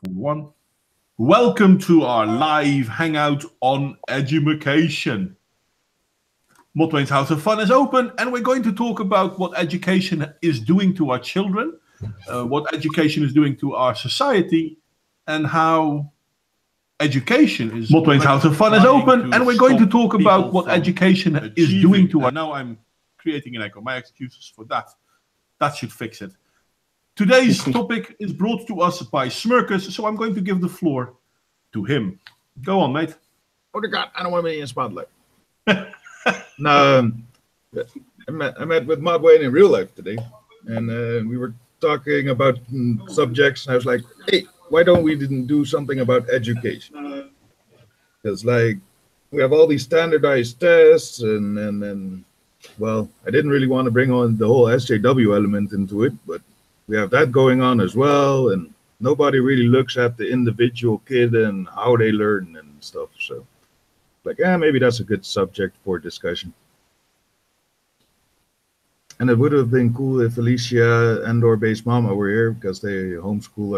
One. Welcome to our live hangout on education. Modwain's House of Fun is open, and we're going to talk about what education is doing to our children, what education is doing to our society, and how education is. Modwain's House of Fun is open, and we're going to talk about what education is doing to our. Now I'm creating an echo. My excuses for that. That should fix it. Today's topic is brought to us by Smurkus, so I'm going to give the floor to him. Go on, mate. Oh, God, I don't want to be in spotlight. No, I met with Modwain in real life today, and we were talking about subjects, and I was like, hey, why don't we do something about education? Because, like, we have all these standardized tests, and well, I didn't really want to bring on the whole SJW element into it, but we have that going on as well, and nobody really looks at the individual kid and how they learn and stuff. So, like, maybe that's a good subject for discussion. And it would have been cool if Alicia and/or Base Mama were here, because they homeschool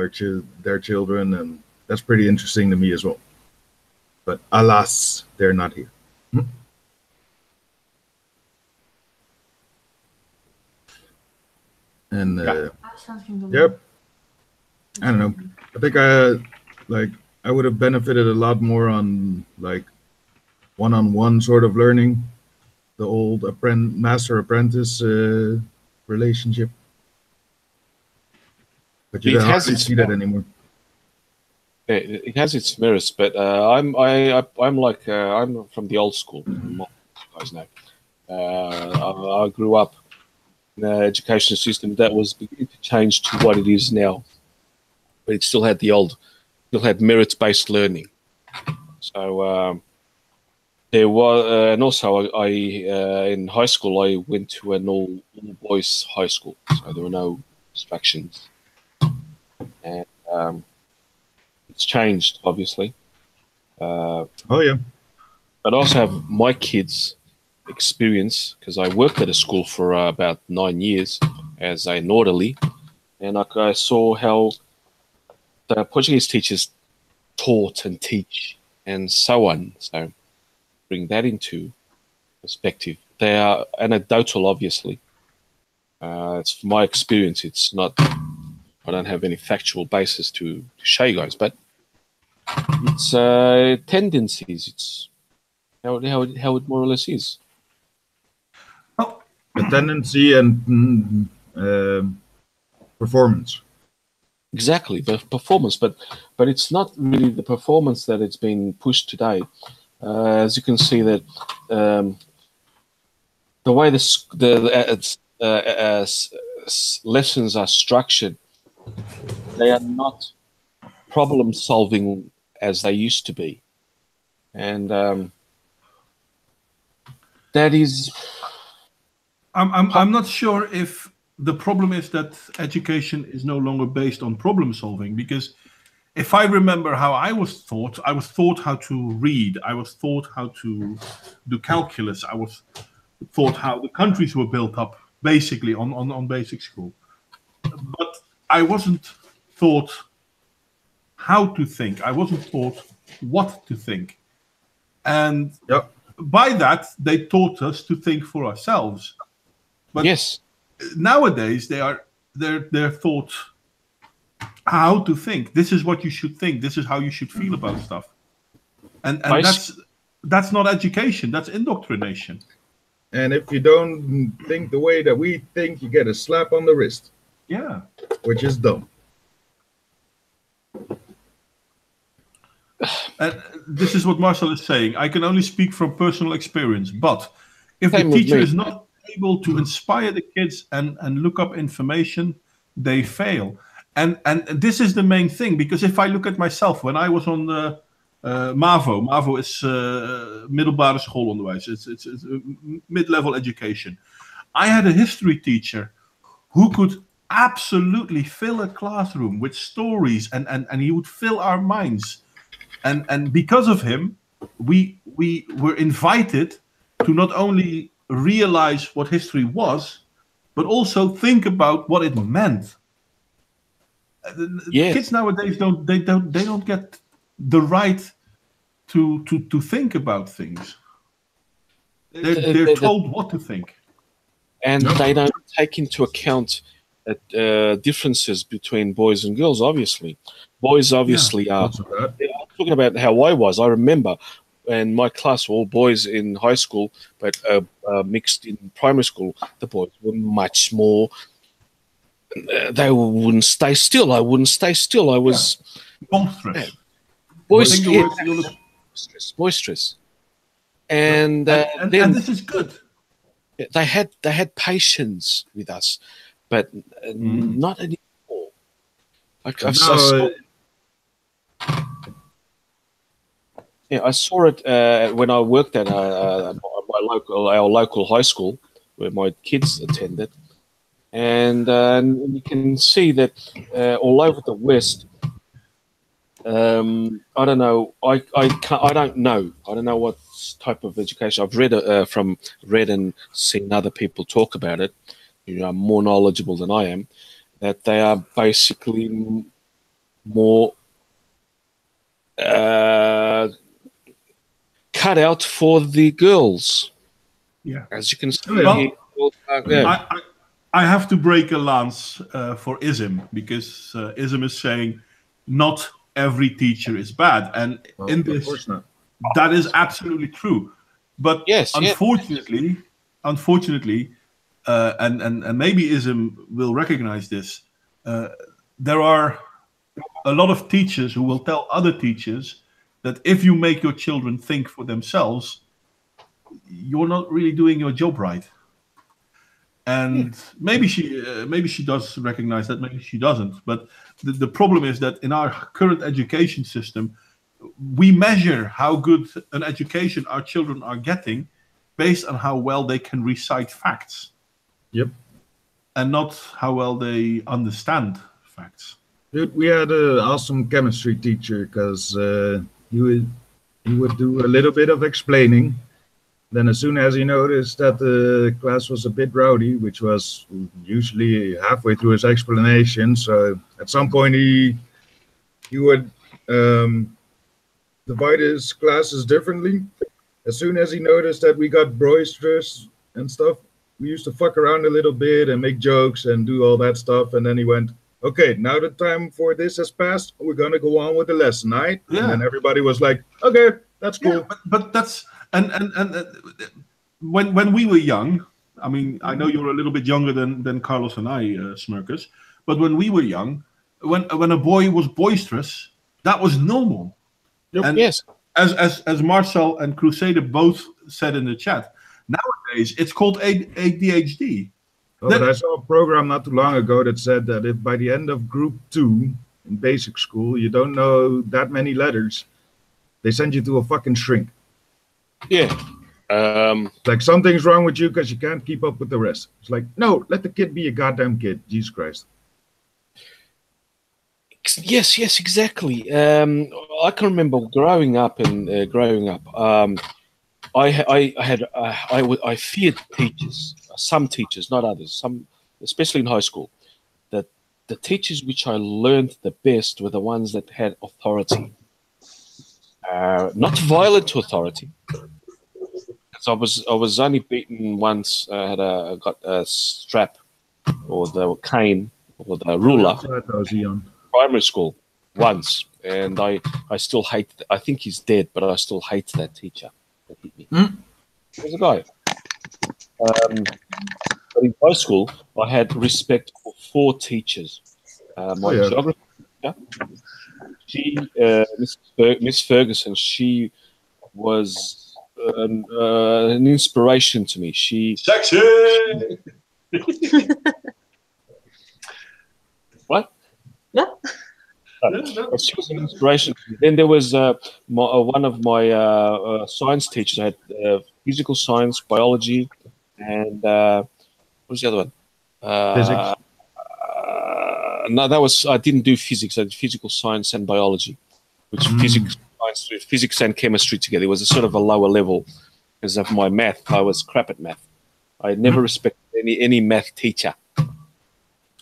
their children, and that's pretty interesting to me as well. But alas, they're not here. And yep, I don't know. I think I would have benefited a lot more on like one-on-one sort of learning, the old master-apprentice relationship. But you don't hardly see that anymore. It has its merits, but I'm from the old school. You guys know, I grew up in an education system that was beginning to change to what it is now, but it still had merit-based learning. So there was, and also I in high school I went to an all boys high school, so there were no distractions, and it's changed obviously. Oh yeah, but I also have my kids' experience, because I worked at a school for about 9 years as an orderly, and I saw how the Portuguese teachers taught and teach and so on. So bring that into perspective. They are anecdotal, obviously. It's my experience. It's not. I don't have any factual basis to show you guys, but it's tendencies. It's how it more or less is. A tendency and performance. Exactly, the performance, but it's not really the performance that it's been pushed today. As you can see that the way the lessons are structured, they are not problem solving as they used to be, and that is. I'm not sure if the problem is that education is no longer based on problem solving, because if I remember how I was taught how to read, I was taught how to do calculus, I was taught how the countries were built up, basically on basic school. But I wasn't taught how to think. I wasn't taught what to think. And by that, they taught us to think for ourselves. But yes, nowadays they're taught how to think. This is what you should think. This is how you should feel about stuff. And that's not education. That's indoctrination. And if you don't think the way that we think, you get a slap on the wrist. Yeah. Which is dumb. And this is what Marcel is saying. I can only speak from personal experience. But if the teacher is not able to inspire the kids and look up information, they fail. And this is the main thing, because if I look at myself, when I was on the MAVO is middelbare schoolonderwijs. It's mid-level education. I had a history teacher who could absolutely fill a classroom with stories, and he would fill our minds. And because of him, we were invited to not only realize what history was, but also think about what it meant. Yes. Kids nowadays don't get the right to think about things. They're told what to think, and they don't take into account differences between boys and girls. Obviously, boys obviously are. I'm talking about how I was. I remember, in my class, all boys in high school, but mixed in primary school. The boys were much more. They wouldn't stay still. I wouldn't stay still. I was boisterous, and this is good. They had patience with us, but not anymore. Like I saw it when I worked at our local high school where my kids attended, and you can see that all over the West. I don't know. I don't know. I don't know what type of education. I've read and seen other people talk about it. You know, more knowledgeable than I am. That they are basically more cut out for the girls. Yeah, as you can see. I have to break a lance for ISM because ISM is saying not every teacher is bad, and in this, that is absolutely true. But unfortunately, and maybe ISM will recognize this. There are a lot of teachers who will tell other teachers that if you make your children think for themselves, you're not really doing your job right. And maybe she does recognize that, maybe she doesn't. But the problem is that in our current education system, we measure how good an education our children are getting based on how well they can recite facts. Yep. And not how well they understand facts. Dude, we had an awesome chemistry teacher because he would do a little bit of explaining. Then as soon as he noticed that the class was a bit rowdy, which was usually halfway through his explanation, so at some point he would divide his classes differently. As soon as he noticed that we got boisterous and stuff, we used to fuck around a little bit and make jokes and do all that stuff. And then he went, okay, now the time for this has passed. We're going to go on with the lesson, right? Yeah. And then everybody was like, okay, that's cool. Yeah, but that's... And when we were young, I mean, I know you're a little bit younger than Carlos and I, Smurkus, but when we were young, when a boy was boisterous, that was normal. And yes. As Marcel and Crusader both said in the chat, nowadays it's called ADHD. But I saw a program not too long ago that said that if by the end of group 2 in basic school you don't know that many letters, they send you to a fucking shrink. Yeah. Like something's wrong with you because you can't keep up with the rest. It's like, no, let the kid be a goddamn kid. Jesus Christ. Yes, exactly. I can remember growing up. I feared teachers. Some teachers, not others. Some, especially in high school, that the teachers which I learned the best were the ones that had authority. Not violent authority. So I was only beaten once. I got a strap or the cane or the ruler. Primary school once, and I still hate. I think he's dead, but I still hate that teacher that hit me. There's a guy. But in high school, I had respect for 4 teachers. My geography teacher, she, Miss Ferguson, she was an inspiration to me. Sexy. What? Yeah. She was an inspiration. Then there was one of my science teachers. I had physical science, biology, and what was the other one? Physics. No, that was I didn't do physics. I did physical science and biology, which physics and chemistry together. It was a sort of a lower level because of my math. I was crap at math. I never respected any math teacher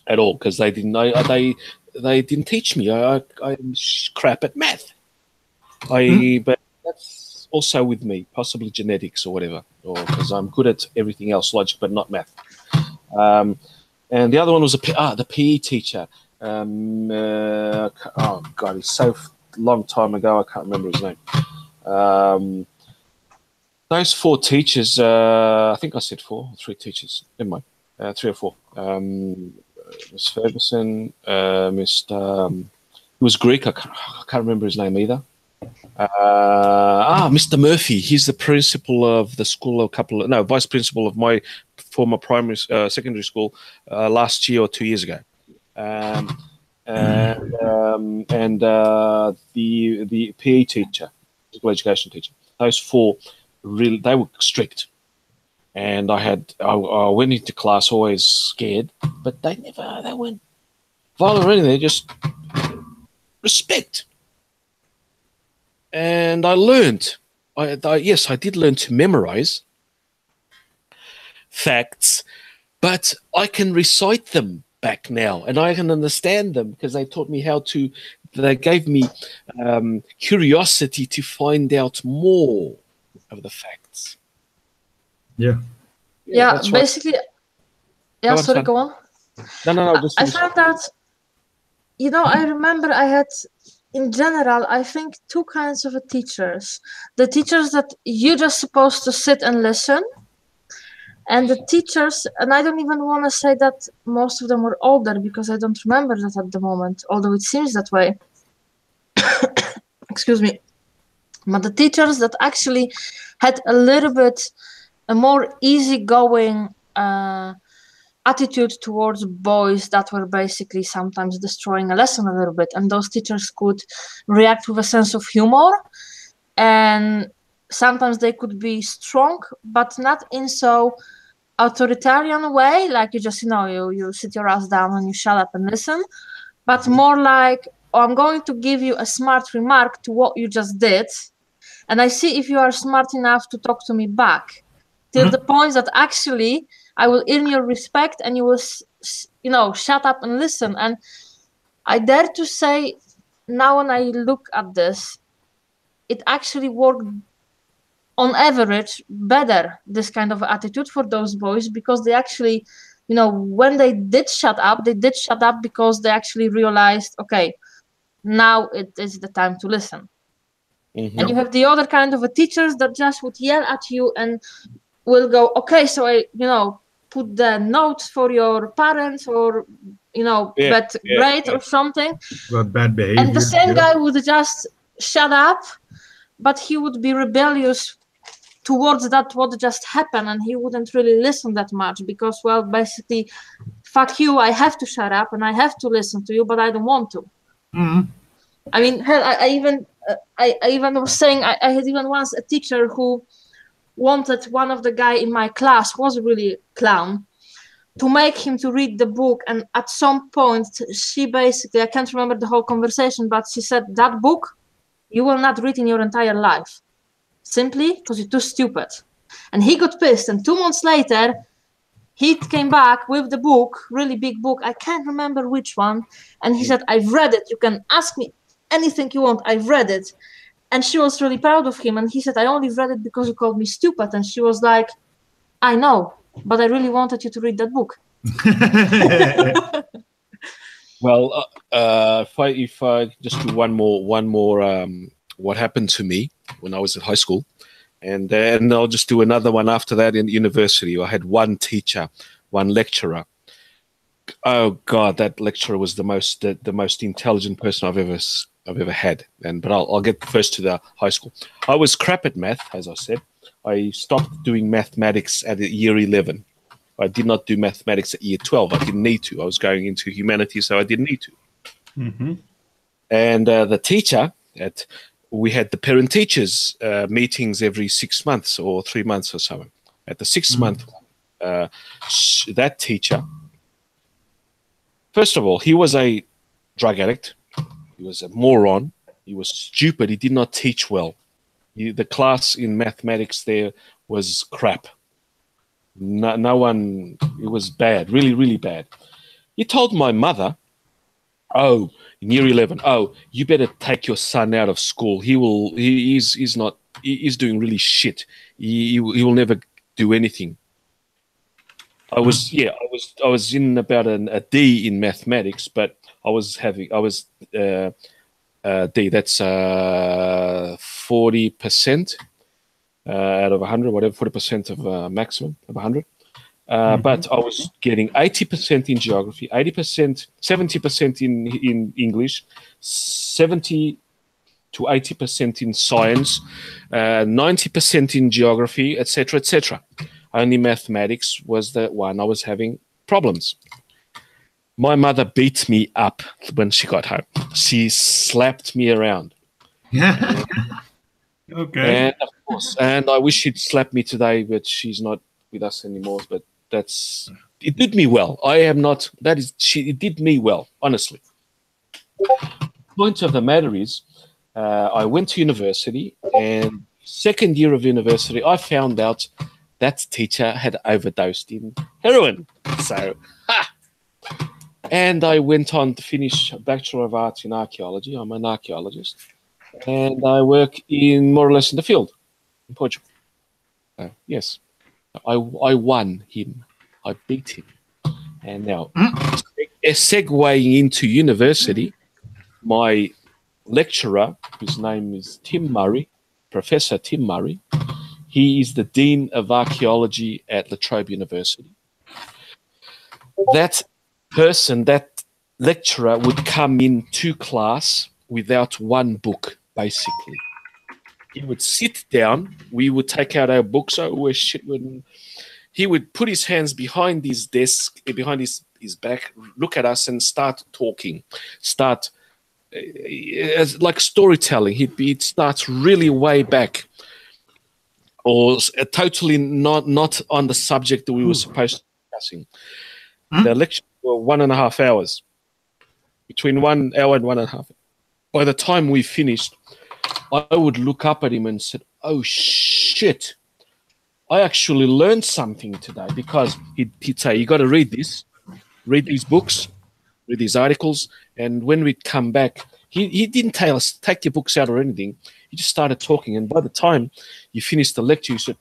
at all because they didn't know. they didn't teach me. I'm crap at math. But that's also with me, possibly genetics or whatever, or because I'm good at everything else, logic, but not math. And the other one was the PE teacher. Oh God, it's so long time ago. I can't remember his name. Those 4 teachers. I think I said 4 or 3 teachers. Never mind. 3 or 4. Miss Ferguson, Mr. He was Greek. I can't remember his name either. Mr. Murphy. He's the principal of the school. Vice principal of my former secondary school last year or 2 years ago. The PE teacher, physical education teacher. Those 4 really, they were strict. And I went into class always scared, but they weren't violent or anything. They just respect. And I learned. Yes, I did learn to memorize facts, but I can recite them back now, and I can understand them because they taught me how to. They gave me curiosity to find out more of the facts. Yeah. Yeah, basically. Yeah, sorry, go on. No. I found out. I remember I had, in general, I think 2 kinds of teachers. The teachers that you're just supposed to sit and listen. And the teachers, and I don't even want to say that most of them were older because I don't remember that at the moment, although it seems that way. Excuse me. But the teachers that actually had a little bit a more easygoing attitude towards boys that were basically sometimes destroying a lesson a little bit. And those teachers could react with a sense of humor. And sometimes they could be strong, but not in so authoritarian way, like you just, you sit your ass down and you shut up and listen, but more like, I'm going to give you a smart remark to what you just did, and I see if you are smart enough to talk to me back, till the point that actually I will earn your respect and you will, shut up and listen. And I dare to say, now when I look at this, it actually worked on average better, this kind of attitude for those boys, because they actually, when they did shut up because they actually realized, okay, now it is the time to listen. And you have the other kind of teachers that just would yell at you and will go, okay, so I, put the notes for your parents or, bad grade or something. About bad behavior. And the same guy would just shut up, but he would be rebellious towards that what just happened, and he wouldn't really listen that much because, well, basically, fuck you, I have to shut up and I have to listen to you, but I don't want to. I mean, hell, I even was saying, I had even once a teacher who wanted one of the guy in my class, was really clown, to make him to read the book. And at some point, she basically, I can't remember the whole conversation, but she said, that book, you will not read in your entire life. Simply because you're too stupid. And he got pissed. And 2 months later, he came back with the book, really big book. I can't remember which one. And he said, I've read it. You can ask me anything you want. I've read it. And she was really proud of him. And he said, I only read it because you called me stupid. And she was like, I know, but I really wanted you to read that book. Well, if I just do one more, what happened to me when I was in high school, and then I'll just do another one after that in university. I had one teacher, one lecturer. Oh God, that lecturer was the most intelligent person I've ever had. But I'll get first to the high school. I was crap at math, as I said. I stopped doing mathematics at year 11. I did not do mathematics at year 12. I didn't need to. I was going into humanities, so I didn't need to. And the teacher we had the parent-teachers meetings every 6 months or 3 months or so. At the 6th month, that teacher, first of all, he was a drug addict. He was a moron. He was stupid. He did not teach well. The class in mathematics there was crap. No one, it was bad, really, really bad. He told my mother Oh, in year 11. Oh, you better take your son out of school. He's doing really shit. He will never do anything. I was in about a D in mathematics, but I was D. That's 40% out of 100, whatever, 40% of maximum of 100. But I was getting 80% in geography, 70% in English, 70 to 80% in science, 90% in geography, etc., etc. Only mathematics was the one I was having problems. My mother beat me up when she got home. She slapped me around. Yeah. Okay. And of course, and I wish she'd slapped me today, but she's not with us anymore. But it did me well. It did me well, honestly. Point of the matter is, I went to university, and second year of university, I found out that teacher had overdosed in heroin. So, and I went on to finish a Bachelor of Arts in Archaeology. I'm an archaeologist, and I work in more or less in the field in Portugal. Yes, I won him. I beat him. And now, segueing into university, my lecturer, whose name is Tim Murray, Professor Tim Murray, he is the Dean of Archaeology at La Trobe University. That lecturer would come into class without one book, basically. He would sit down, we would take out our books, he would put his hands behind his desk, behind his back, look at us and start talking, like storytelling. He'd start really way back, or totally not on the subject that we were supposed to be discussing. The lecture were 1.5 hours, between 1 hour and 1.5. By the time we finished, I would look up at him and said, "Oh shit, I actually learned something today," because he'd say, "You got to read this, read these books, read these articles." And when we'd come back, he didn't tell us, "Take your books out," or anything. He just started talking. And by the time you finished the lecture, you said,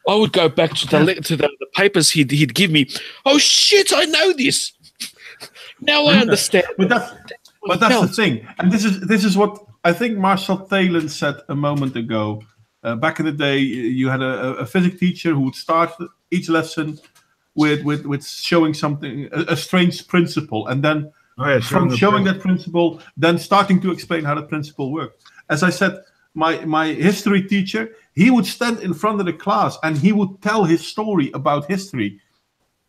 I would go back to the papers he'd give me. "Oh shit, I know this. Now I understand." But that's the thing. And this is what I think Marcel Thelen said a moment ago. Back in the day, you had a physics teacher who would start each lesson with showing something, a strange principle, and then from showing that principle, then starting to explain how the principle worked. As I said, my history teacher, he would stand in front of the class and he would tell his story about history.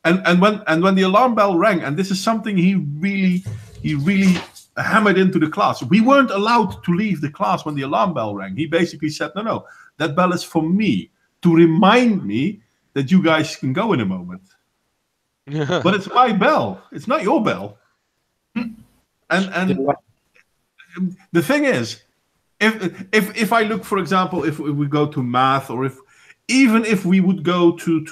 And when the alarm bell rang, and this is something he really hammered into the class, we weren't allowed to leave the class when the alarm bell rang. He basically said, no, that bell is for me, to remind me that you guys can go in a moment. But it's my bell. It's not your bell. And the thing is, if I look, for example, if we go to math, or even if we would go to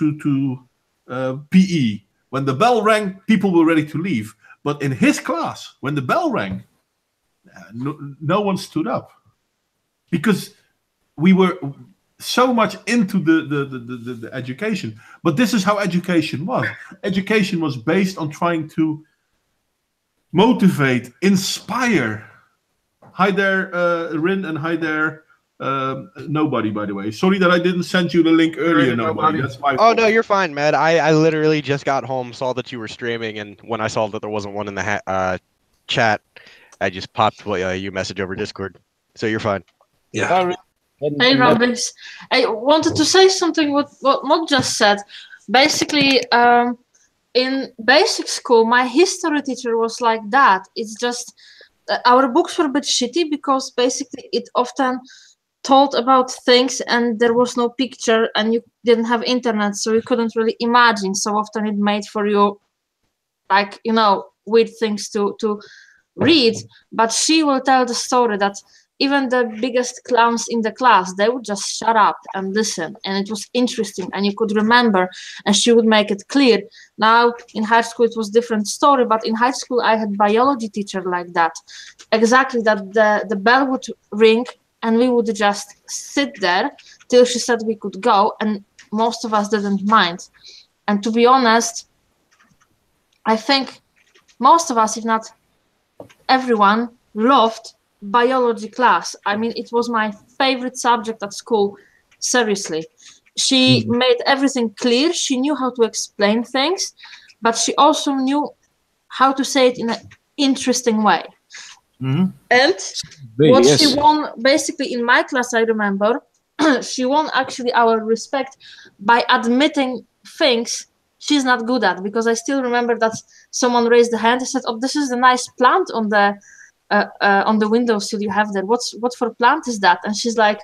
PE, when the bell rang, people were ready to leave. But in his class, when the bell rang, no one stood up, because we were so much into the education. But this is how education was. Education was based on trying to motivate, inspire. Hi there, Rin, and hi there, Nobody, by the way. Sorry that I didn't send you the link earlier, Nobody. That's my fault. Oh, no, you're fine, man. I literally just got home, saw that you were streaming, and when I saw that there wasn't one in the chat, I just popped you message over Discord. So you're fine. Yeah. Hey, Rabbies. I wanted to say something with what Mod just said. Basically, in basic school, my history teacher was like that. It's just our books were a bit shitty because basically it often told about things and there was no picture and you didn't have internet, so you couldn't really imagine. So often it made for you, like, you know, weird things to read. But she will tell the story that even the biggest clowns in the class, they would just shut up and listen, and it was interesting, and you could remember, and she would make it clear. Now in high school it was different story, but in high school I had biology teacher like that, exactly, that the bell would ring and we would just sit there till she said we could go, and most of us didn't mind. And to be honest, I think most of us, if not everyone, loved biology class. I mean, it was my favorite subject at school, seriously. She made everything clear. She knew how to explain things, but she also knew how to say it in an interesting way. And what she won, basically in my class, I remember, she won actually our respect by admitting things she's not good at, because I still remember that someone raised the hand and said, "Oh, this is a nice plant on the windowsill you have there. What for plant is that?" And she's like,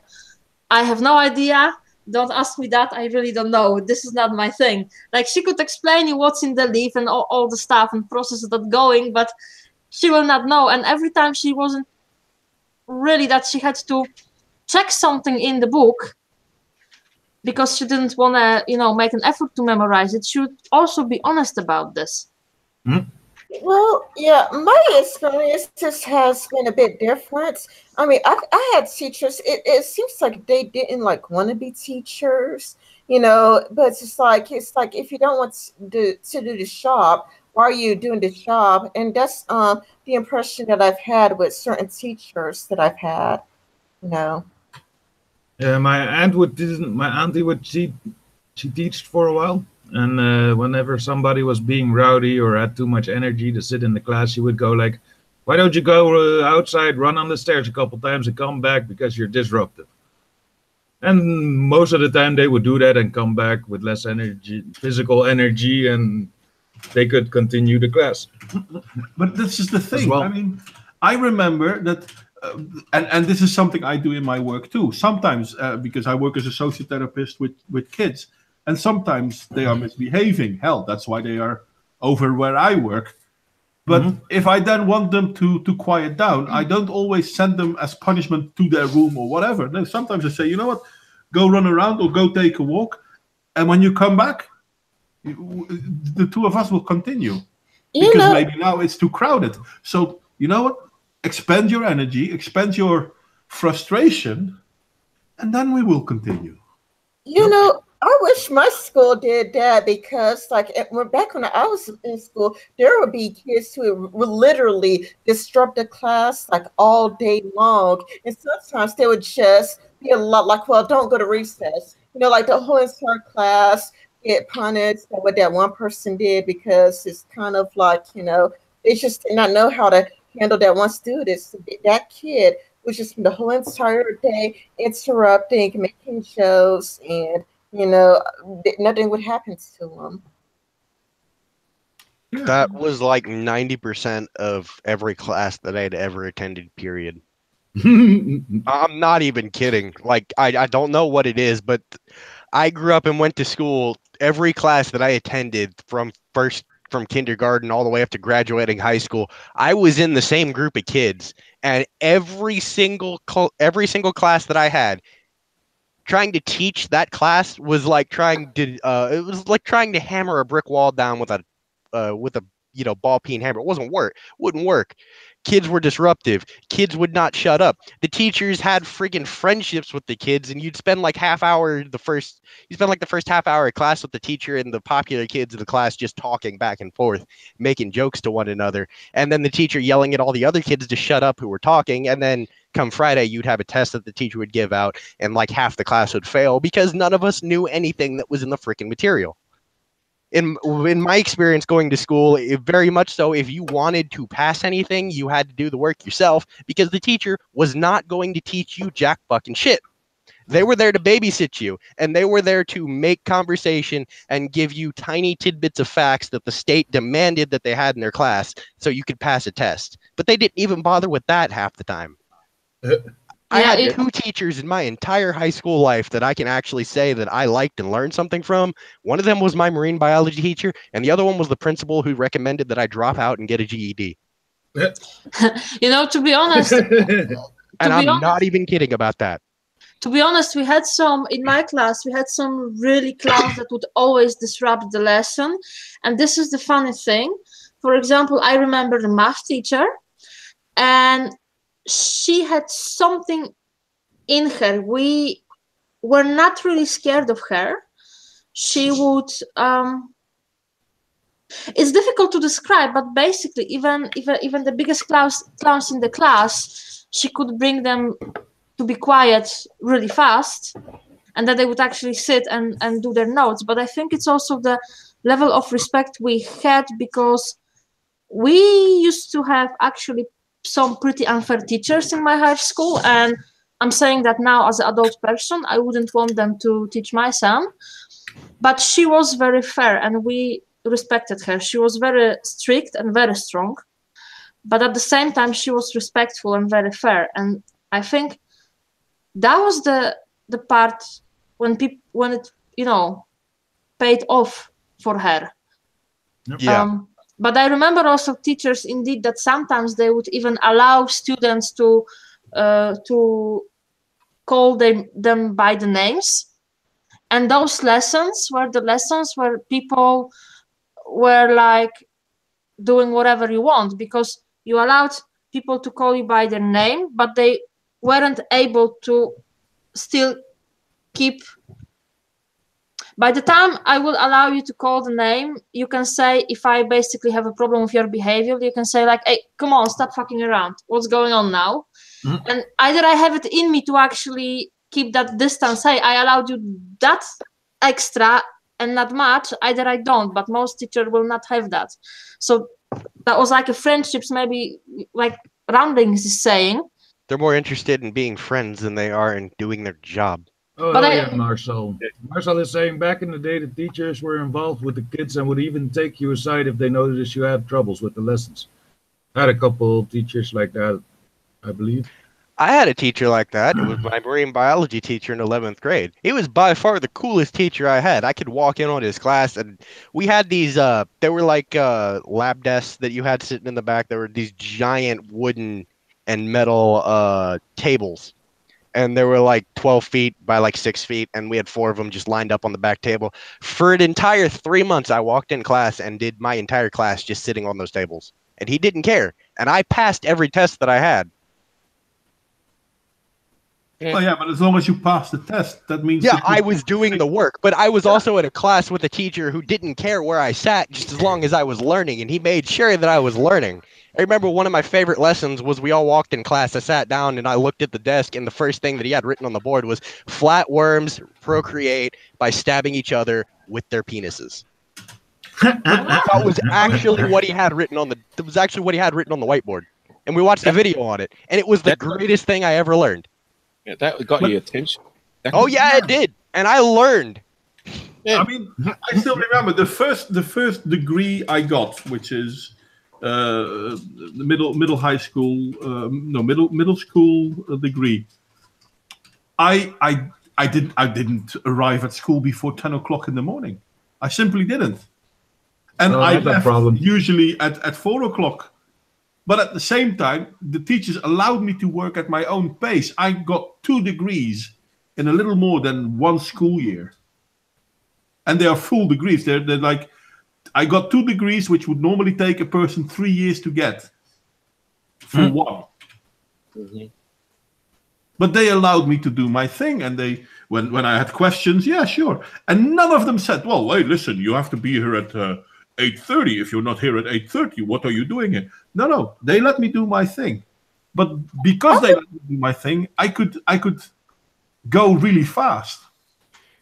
"I have no idea. Don't ask me that. I really don't know. This is not my thing." Like, she could explain you what's in the leaf and all the stuff and processes that going, but she will not know. And every time she wasn't really that she had to check something in the book because she didn't want to, make an effort to memorize it, she would also be honest about this. Well, yeah, my experiences has been a bit different. I mean, I had teachers. It seems like they didn't want to be teachers, But it's like if you don't want to do the job, why are you doing the job? And that's the impression that I've had with certain teachers that I've had, Yeah, my auntie would she taught for a while. And whenever somebody was being rowdy or had too much energy to sit in the class, she would go like, "Why don't you go outside, run on the stairs a couple times and come back because you're disruptive?" And most of the time they would do that and come back with less energy, physical energy, and they could continue the class. But this is the thing. Well. I mean, I remember that, and this is something I do in my work too. Sometimes, because I work as a social therapist with kids, and sometimes they are misbehaving. Hell, that's why they are over where I work. But if I then want them to quiet down, I don't always send them as punishment to their room or whatever. No, sometimes I say, you know what, go run around or go take a walk. And when you come back, the two of us will continue. Because maybe now it's too crowded. So, you know what, expend your energy, expend your frustration, and then we will continue. I wish my school did that, because back when I was in school, there would be kids who would literally disrupt the class all day long. And sometimes they would just be a lot like, "Well, don't go to recess." The whole entire class get punished for what that one person did, because it's kind of they just did not know how to handle that one student. So that kid was just the whole entire day interrupting, making jokes, and nothing would happen to them. That was like 90% of every class that I'd ever attended, period. I'm not even kidding. I don't know what it is, but I grew up and went to school. Every class that I attended from kindergarten all the way up to graduating high school, I was in the same group of kids, and every single class that I had, trying to teach that class was like trying to hammer a brick wall down with a ball peen hammer. It wouldn't work. Kids were disruptive. Kids would not shut up. The teachers had friggin' friendships with the kids, and you'd spend the first half hour of class with the teacher and the popular kids in the class just talking back and forth, making jokes to one another, and then the teacher yelling at all the other kids to shut up who were talking. And then come Friday, you'd have a test that the teacher would give out, and half the class would fail because none of us knew anything that was in the freaking material. In my experience going to school, very much so, if you wanted to pass anything, you had to do the work yourself, because the teacher was not going to teach you jack fucking shit. They were there to babysit you, and they were there to make conversation and give you tiny tidbits of facts that the state demanded that they had in their class so you could pass a test. But they didn't even bother with that half the time. I had two teachers in my entire high school life that I can actually say that I liked and learned something from. One of them was my marine biology teacher, and the other one was the principal who recommended that I drop out and get a GED. To be honest, And I'm not even kidding about that. To be honest, we had some, in my class, we had some really clowns that would always disrupt the lesson. And this is the funny thing. For example, I remember the math teacher, and she had something in her. We were not really scared of her. She would, it's difficult to describe, but basically, even the biggest clowns in the class, she could bring them to be quiet really fast, and that they would actually sit and do their notes. But I think it's also the level of respect we had, because we used to have actually some pretty unfair teachers in my high school, and I'm saying that now as an adult person, I wouldn't want them to teach my son. But she was very fair, and we respected her. She was very strict and very strong, but at the same time, she was respectful and very fair. And I think that was the part when it paid off for her. Yeah. But I remember also teachers indeed that sometimes they would even allow students to call them by the names, and those lessons were the lessons where people were like doing whatever you want, because you allowed people to call you by their name, but they weren't able to still keep. By the time I will allow you to call the name, you can say, if I basically have a problem with your behavior, you can say like, hey, come on, stop fucking around. What's going on now? Mm-hmm. And either I have it in me to actually keep that distance. Hey, I allowed you that extra and not much. Either I don't, but most teachers will not have that. So that was like a friendships, maybe like Roundings is saying. They're more interested in being friends than they are in doing their job. Oh, yeah, Marcel. Marcel is saying back in the day, the teachers were involved with the kids and would even take you aside if they noticed you had troubles with the lessons. I had a couple of teachers like that, I believe. I had a teacher like that. It was my marine biology teacher in 11th grade. He was by far the coolest teacher I had. I could walk in on his class, and we had these, they were like lab desks that you had sitting in the back. There were these giant wooden and metal tables. And they were like 12 feet by like 6 feet, and we had 4 of them just lined up on the back table. For an entire 3 months, I walked in class and did my entire class just sitting on those tables. And he didn't care. And I passed every test that I had. Well, yeah, but as long as you pass the test, that means... Yeah, I was doing the work, but I was also in a class with a teacher who didn't care where I sat just as long as I was learning, and he made sure that I was learning. I remember one of my favorite lessons was we all walked in class. I sat down and I looked at the desk, and the first thing that he had written on the board was flatworms procreate by stabbing each other with their penises. That was actually what he had written on the whiteboard. And we watched a video on it, and it was the greatest thing I ever learned. Yeah, that got your attention. Oh yeah, it did, and I learned. Yeah. I mean, I still remember the first degree I got, which is the middle high school, middle school degree. I didn't arrive at school before 10 o'clock in the morning. I simply didn't, and I left usually at 4 o'clock. But at the same time, the teachers allowed me to work at my own pace. I got 2 degrees in a little more than 1 school year. And they are full degrees. They're like, I got 2 degrees, which would normally take a person 3 years to get for one. Mm-hmm. But they allowed me to do my thing. And they, when I had questions, yeah, sure. And none of them said, well, hey, listen, you have to be here at 8:30. If you're not here at 8:30, what are you doing here? No, they let me do my thing. But because they let me do my thing, I could go really fast.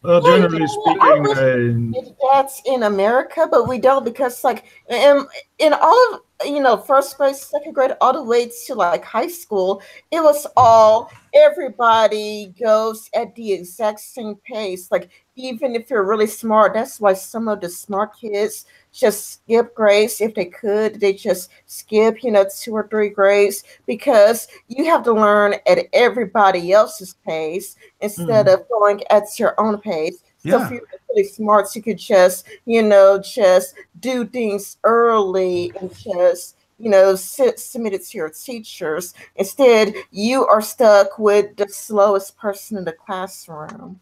Well, generally speaking, that's in America, but we don't, because like in all of first grade, second grade, all the way to like high school, it was all everybody goes at the exact same pace. Like even if you're really smart, that's why some of the smart kids just skip grades. If they could, they just skip 2 or 3 grades, because you have to learn at everybody else's pace instead of going at your own pace. So if you're really smart, you could just just do things early and just submitted to your teachers. Instead, you are stuck with the slowest person in the classroom.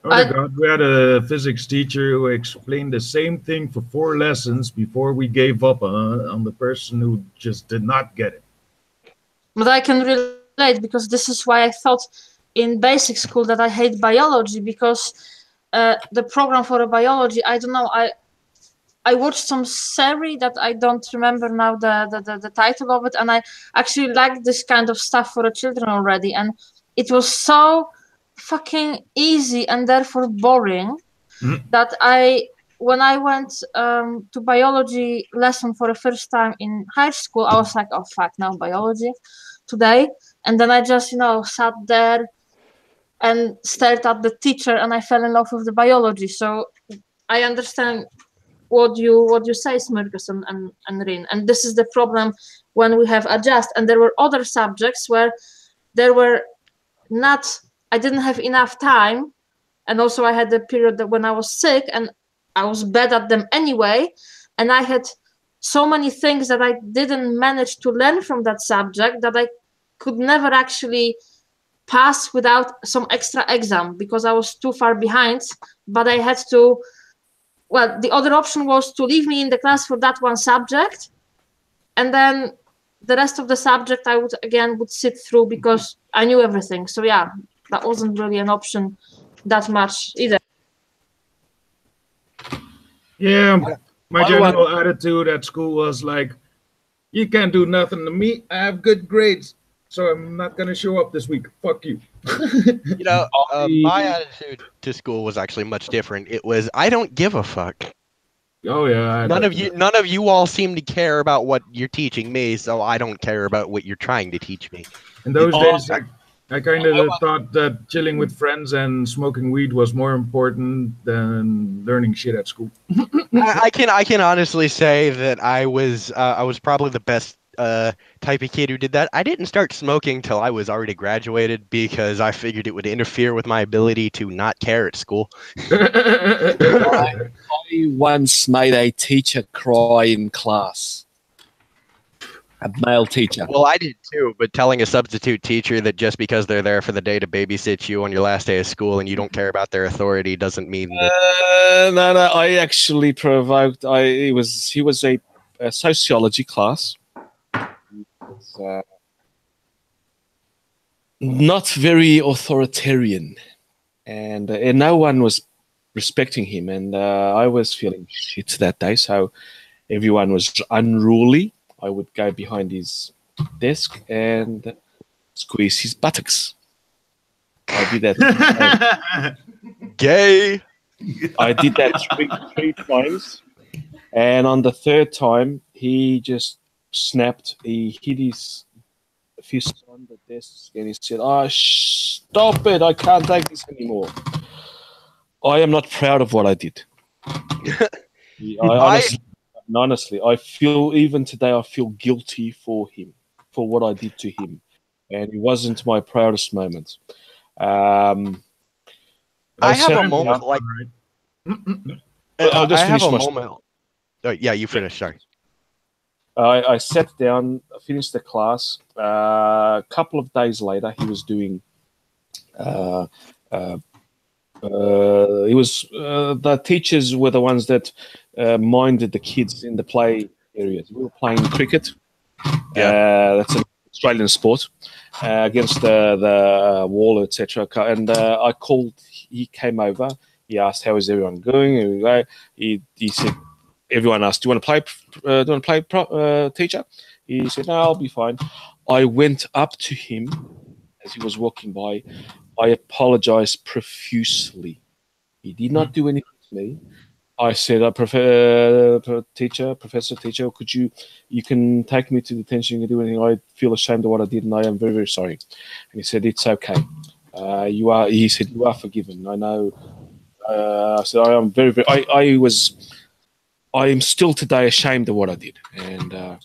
Oh my God, we had a physics teacher who explained the same thing for 4 lessons before we gave up on the person who just did not get it. But I can relate, because this is why I thought in basic school that I hate biology, because the program for a biology, I don't know, I watched some series that I don't remember now the title of it, and I actually liked this kind of stuff for the children already, and it was so fucking easy and therefore boring that when I went to biology lesson for the first time in high school, I was like, oh fuck, now biology today. And then I just, sat there and stared at the teacher, and I fell in love with the biology. So I understand what you say, Smurkus and Rin. And this is the problem when we have adjust. And there were other subjects where there were I didn't have enough time. And also I had a period that when I was sick and I was bad at them anyway. And I had so many things that I didn't manage to learn from that subject that I could never actually pass without some extra exam because I was too far behind. But I had to, the other option was to leave me in the class for that one subject. And then the rest of the subject I would sit through because I knew everything. So yeah, that wasn't really an option that much either. Yeah, my general attitude at school was like, you can't do nothing to me. I have good grades, so I'm not going to show up this week. Fuck you. My attitude to school was actually much different. It was, I don't give a fuck. Oh yeah. None of you all seem to care about what you're teaching me, so I don't care about what you're trying to teach me. In those days, I kind of thought that chilling with friends and smoking weed was more important than learning shit at school. I can honestly say that I was probably the best type of kid who did that. I didn't start smoking till I was already graduated because I figured it would interfere with my ability to not care at school. I once made a teacher cry in class. A male teacher. Well, I did too, but telling a substitute teacher that just because they're there for the day to babysit you on your last day of school and you don't care about their authority doesn't mean that... No, I actually provoked. He was a sociology class. Was, not very authoritarian, and no one was respecting him, and I was feeling shit that day, so everyone was unruly. I would go behind his desk and squeeze his buttocks. I did that. Gay. I did that three times, and on the third time, he just snapped. He hit his fist on the desk, and he said, "Oh, stop it! I can't take this anymore." I am not proud of what I did. Honestly, I feel even today I feel guilty for him, for what I did to him, and it wasn't my proudest moment. I have a moment like. I'll just I have finish a moment. Oh, yeah, you finish. Sorry. I sat down, finished the class. A couple of days later, he was doing. He was the teachers were the ones that minded the kids in the play areas. We were playing cricket. Yeah, that's an Australian sport against the wall, etc. And I called. He came over. He asked, "How is everyone going?" He said, "Everyone asked, do you want to play, teacher?" He said, "No, I'll be fine." I went up to him as he was walking by. I apologized profusely. He did not do anything to me. I said, Professor, teacher, could you can take me to detention, you can do anything. I feel ashamed of what I did, and I am very, very sorry. And he said, "It's okay. He said, "You are forgiven." I know. I said, "I am very, very. I am still today ashamed of what I did, and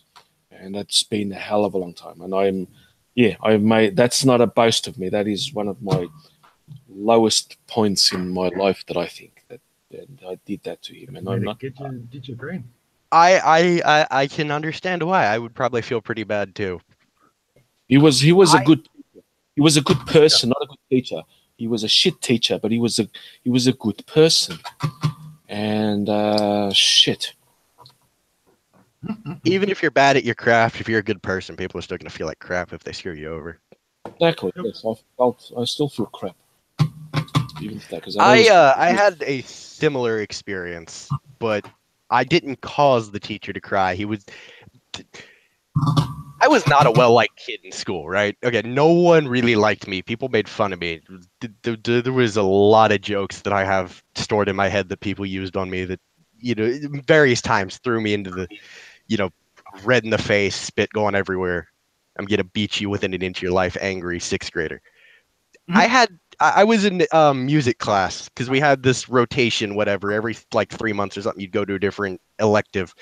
that's been a hell of a long time. And I've made. That's not a boast of me. That is one of my lowest points in my life that I think that I did that to him. And I'm not. Get your brain. I can understand why. I would probably feel pretty bad too. He was a good person, not a good teacher. He was a shit teacher, but he was a good person. And shit. Even if you're bad at your craft, if you're a good person, people are still gonna feel like crap if they screw you over. Exactly. Yes, I still feel crap. Even that, because I had a similar experience, but I didn't cause the teacher to cry. I was not a well-liked kid in school, right? Okay, no one really liked me. People made fun of me. There was a lot of jokes that I have stored in my head that people used on me that, various times threw me into the, red in the face, spit going everywhere. I'm gonna beat you within an inch of your life, angry 6th grader. I was in music class because we had this rotation, whatever, every like 3 months or something, you'd go to a different elective.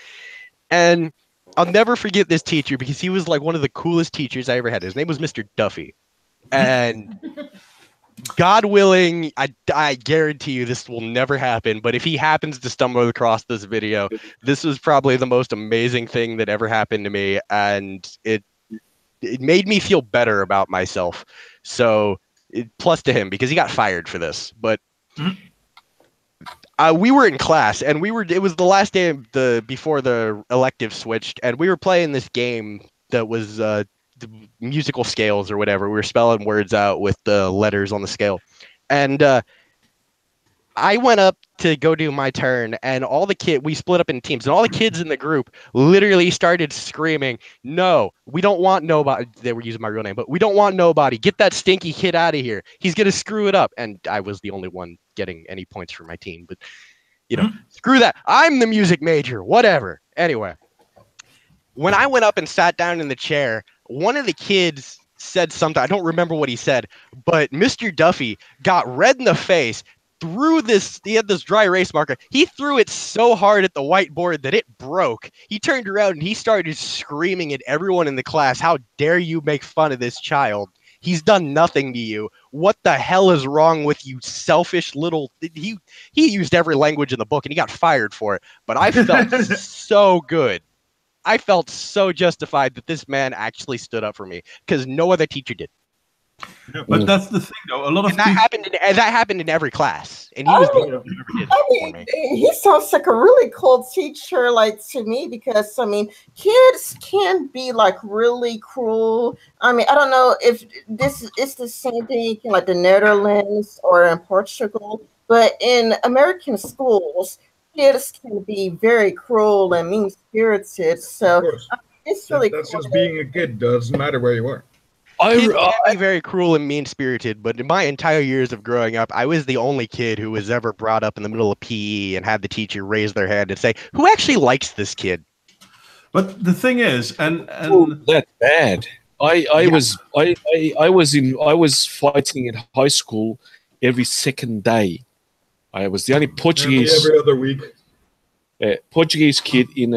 And I'll never forget this teacher because he was like one of the coolest teachers I ever had. His name was Mr. Duffy. And God willing, I guarantee you this will never happen. But if he happens to stumble across this video, this was probably the most amazing thing that ever happened to me. And it made me feel better about myself. So plus to him because he got fired for this. But we were in class and it was the last day before the elective switched, and we were playing this game that was the musical scales or whatever. We were spelling words out with the letters on the scale. And I went up to go do my turn, and we split up in teams, and all the kids in the group literally started screaming, "No, we don't want nobody." They were using my real name, but "We don't want nobody. Get that stinky kid out of here. He's going to screw it up." And I was the only one getting any points for my team, but screw that. I'm the music major, whatever. Anyway, when I went up and sat down in the chair, one of the kids said something. I don't remember what he said, but Mr. Duffy got red in the face. He had this dry erase marker. He threw it so hard at the whiteboard that it broke. He turned around and he started screaming at everyone in the class, "How dare you make fun of this child? He's done nothing to you. What the hell is wrong with you, selfish little..." He used every language in the book and he got fired for it. But I felt so good. I felt so justified that this man actually stood up for me because no other teacher did. But that's the thing, though. A lot of that happened in every class, and he was the only one who ever did it for me. He sounds like a really cool teacher, like to me, because kids can be like really cruel. I don't know if it's the same thing in like the Netherlands or in Portugal, but in American schools, kids can be very cruel and mean-spirited. So it's really that's cool. just being a kid. Doesn't matter where you are. Kids can be very cruel and mean-spirited, but in my entire years of growing up, I was the only kid who was ever brought up in the middle of PE and had the teacher raise their hand and say, "Who actually likes this kid?" But the thing is, and that's bad. I was fighting in high school every second day. I was the only Portuguese every other week. Portuguese kid in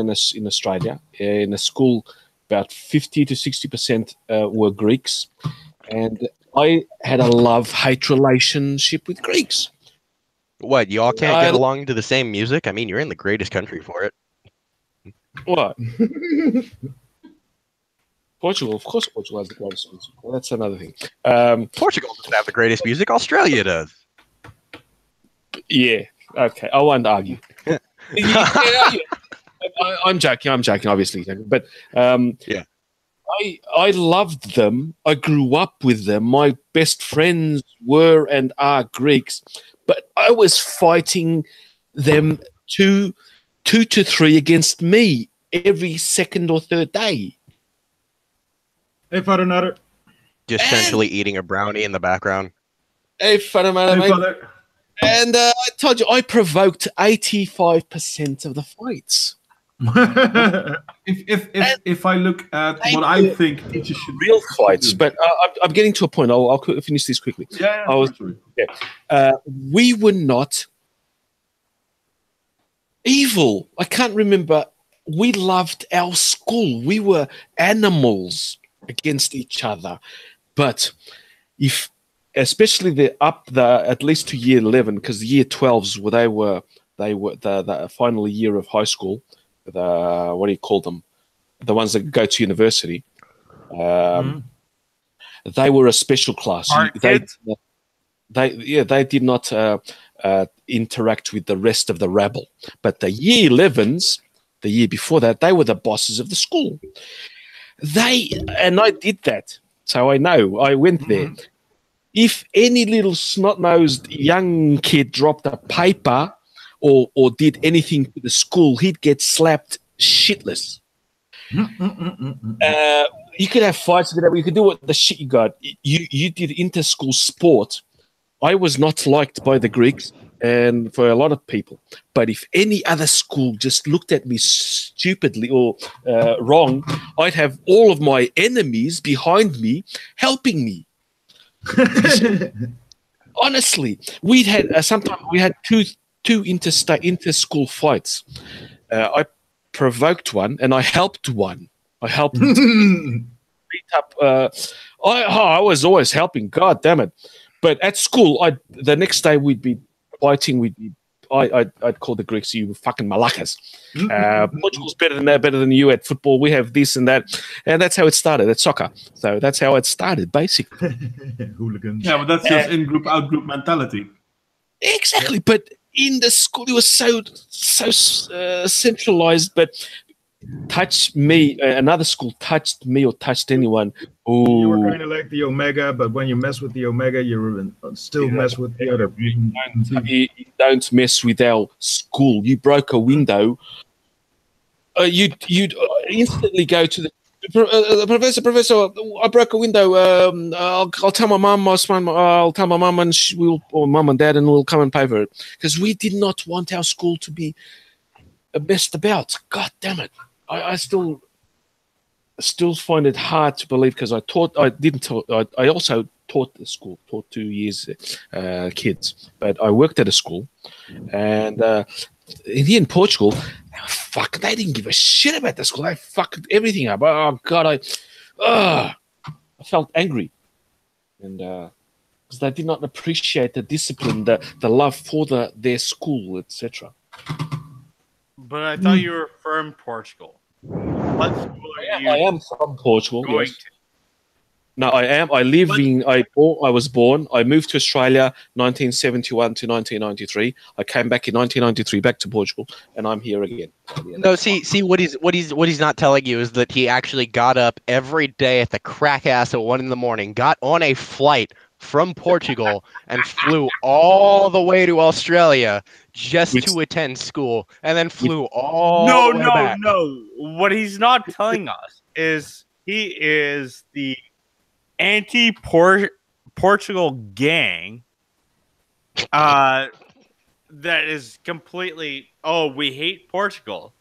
Australia in a school. About 50 to 60% were Greeks, and I had a love-hate relationship with Greeks. What, you all can't get along to the same music? I mean, you're in the greatest country for it. What? Portugal, of course Portugal has the greatest music. Well, that's another thing. Portugal doesn't have the greatest music. Australia does. Yeah, okay. I won't argue. I'm joking, obviously. But yeah, I loved them. I grew up with them. My best friends were and are Greeks, but I was fighting them two to three against me every second or third day. Hey, Father Nutter. Just essentially eating a brownie in the background. Hey, Father Nutter, hey, Father. And I told you, I provoked 85% of the fights. if I look at what I think teachers should real fights, but I'm getting to a point. I'll finish this quickly. We were not evil. I can't remember. We loved our school. We were animals against each other. But especially at least to year 11, because year 12s they were the final year of high school. what do you call them? The ones that go to university. They were a special class. They did not interact with the rest of the rabble. But the year 11s, the year before that, they were the bosses of the school. And I did that, so I know. I went there. If any little snot-nosed young kid dropped a paper or did anything to the school, he'd get slapped shitless. You could have fights, you could do what the shit you got. You did inter-school sport. I was not liked by the Greeks and for a lot of people. But if any other school just looked at me stupidly or wrong, I'd have all of my enemies behind me helping me. Honestly, we had sometimes we had two inter-school fights. I provoked one and I helped one. I helped beat up. I was always helping. God damn it! But at school, the next day we'd be fighting. I'd call the Greeks, you fucking malakas. Portugal's better than you at football. We have this and that, and that's how it started at soccer. So that's how it started, basically. Hooligans. Yeah, but that's just in-group, out-group mentality. Exactly, but in the school it was so centralized. But touch me, another school touched me or touched anyone. Ooh. You were kind of like the Omega, but when you mess with the Omega, you still mess with the other. You don't mess with our school. You broke a window. You'd instantly go to the professor. I broke a window. I'll tell my mum. I'll tell my mum, and or mum and dad, and we'll come and pay for it. Because we did not want our school to be messed about. God damn it! I still find it hard to believe because I also taught the school, taught 2 years kids, but I worked at a school, and here in Portugal, they didn't give a shit about the school. They fucked everything up. Oh God, I felt angry, and because they did not appreciate the discipline, the love for their school, etc. But I thought you were from Portugal. What school are you? I am from Portugal. Going yes. No, I am. I was born. I moved to Australia 1971 to 1993. I came back in 1993 back to Portugal, and I'm here again. No, see what he's not telling you is that he actually got up every day at the crack ass at 1 a.m, got on a flight from Portugal and flew all the way to Australia just to attend school, and then flew all the way back. No. What he's not telling us is he is the anti-Portugal gang that is completely, we hate Portugal,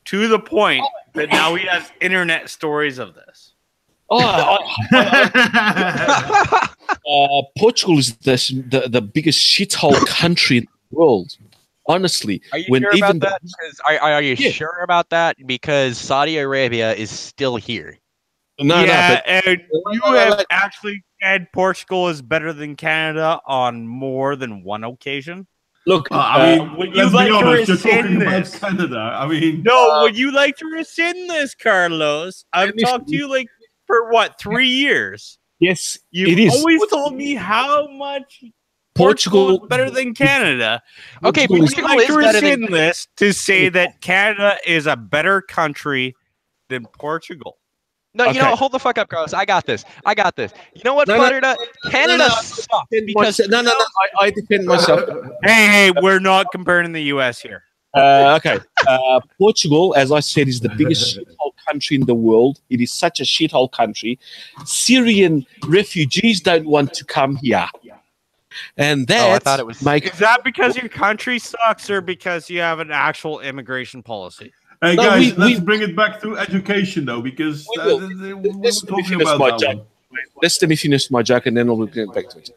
to the point that now he has internet stories of this. Portugal is the biggest shithole country in the world. Honestly, are you sure about that? Are you sure about that? Because Saudi Arabia is still here. And you have actually said Portugal is better than Canada on more than one occasion. Look, would you like to rescind this? Canada. Would you like to rescind this, Carlos? I've talked to you for 3 years? Yes, you've always told me how much Portugal is better than Canada. Okay, but would you like to rescind this to say that Canada is a better country than Portugal? No, you know what? Hold the fuck up, Carlos. I got this. You know what, Canada sucks because... No. I defend myself. Hey, we're not comparing the U.S. here. Okay. Portugal, as I said, is the biggest shithole country in the world. It is such a shithole country. Syrian refugees don't want to come here. And I thought it was... Is that because your country sucks or because you have an actual immigration policy? Hey guys, let's bring it back to education though, because we're talking about that one. Let me finish my joke and then we'll get back to it.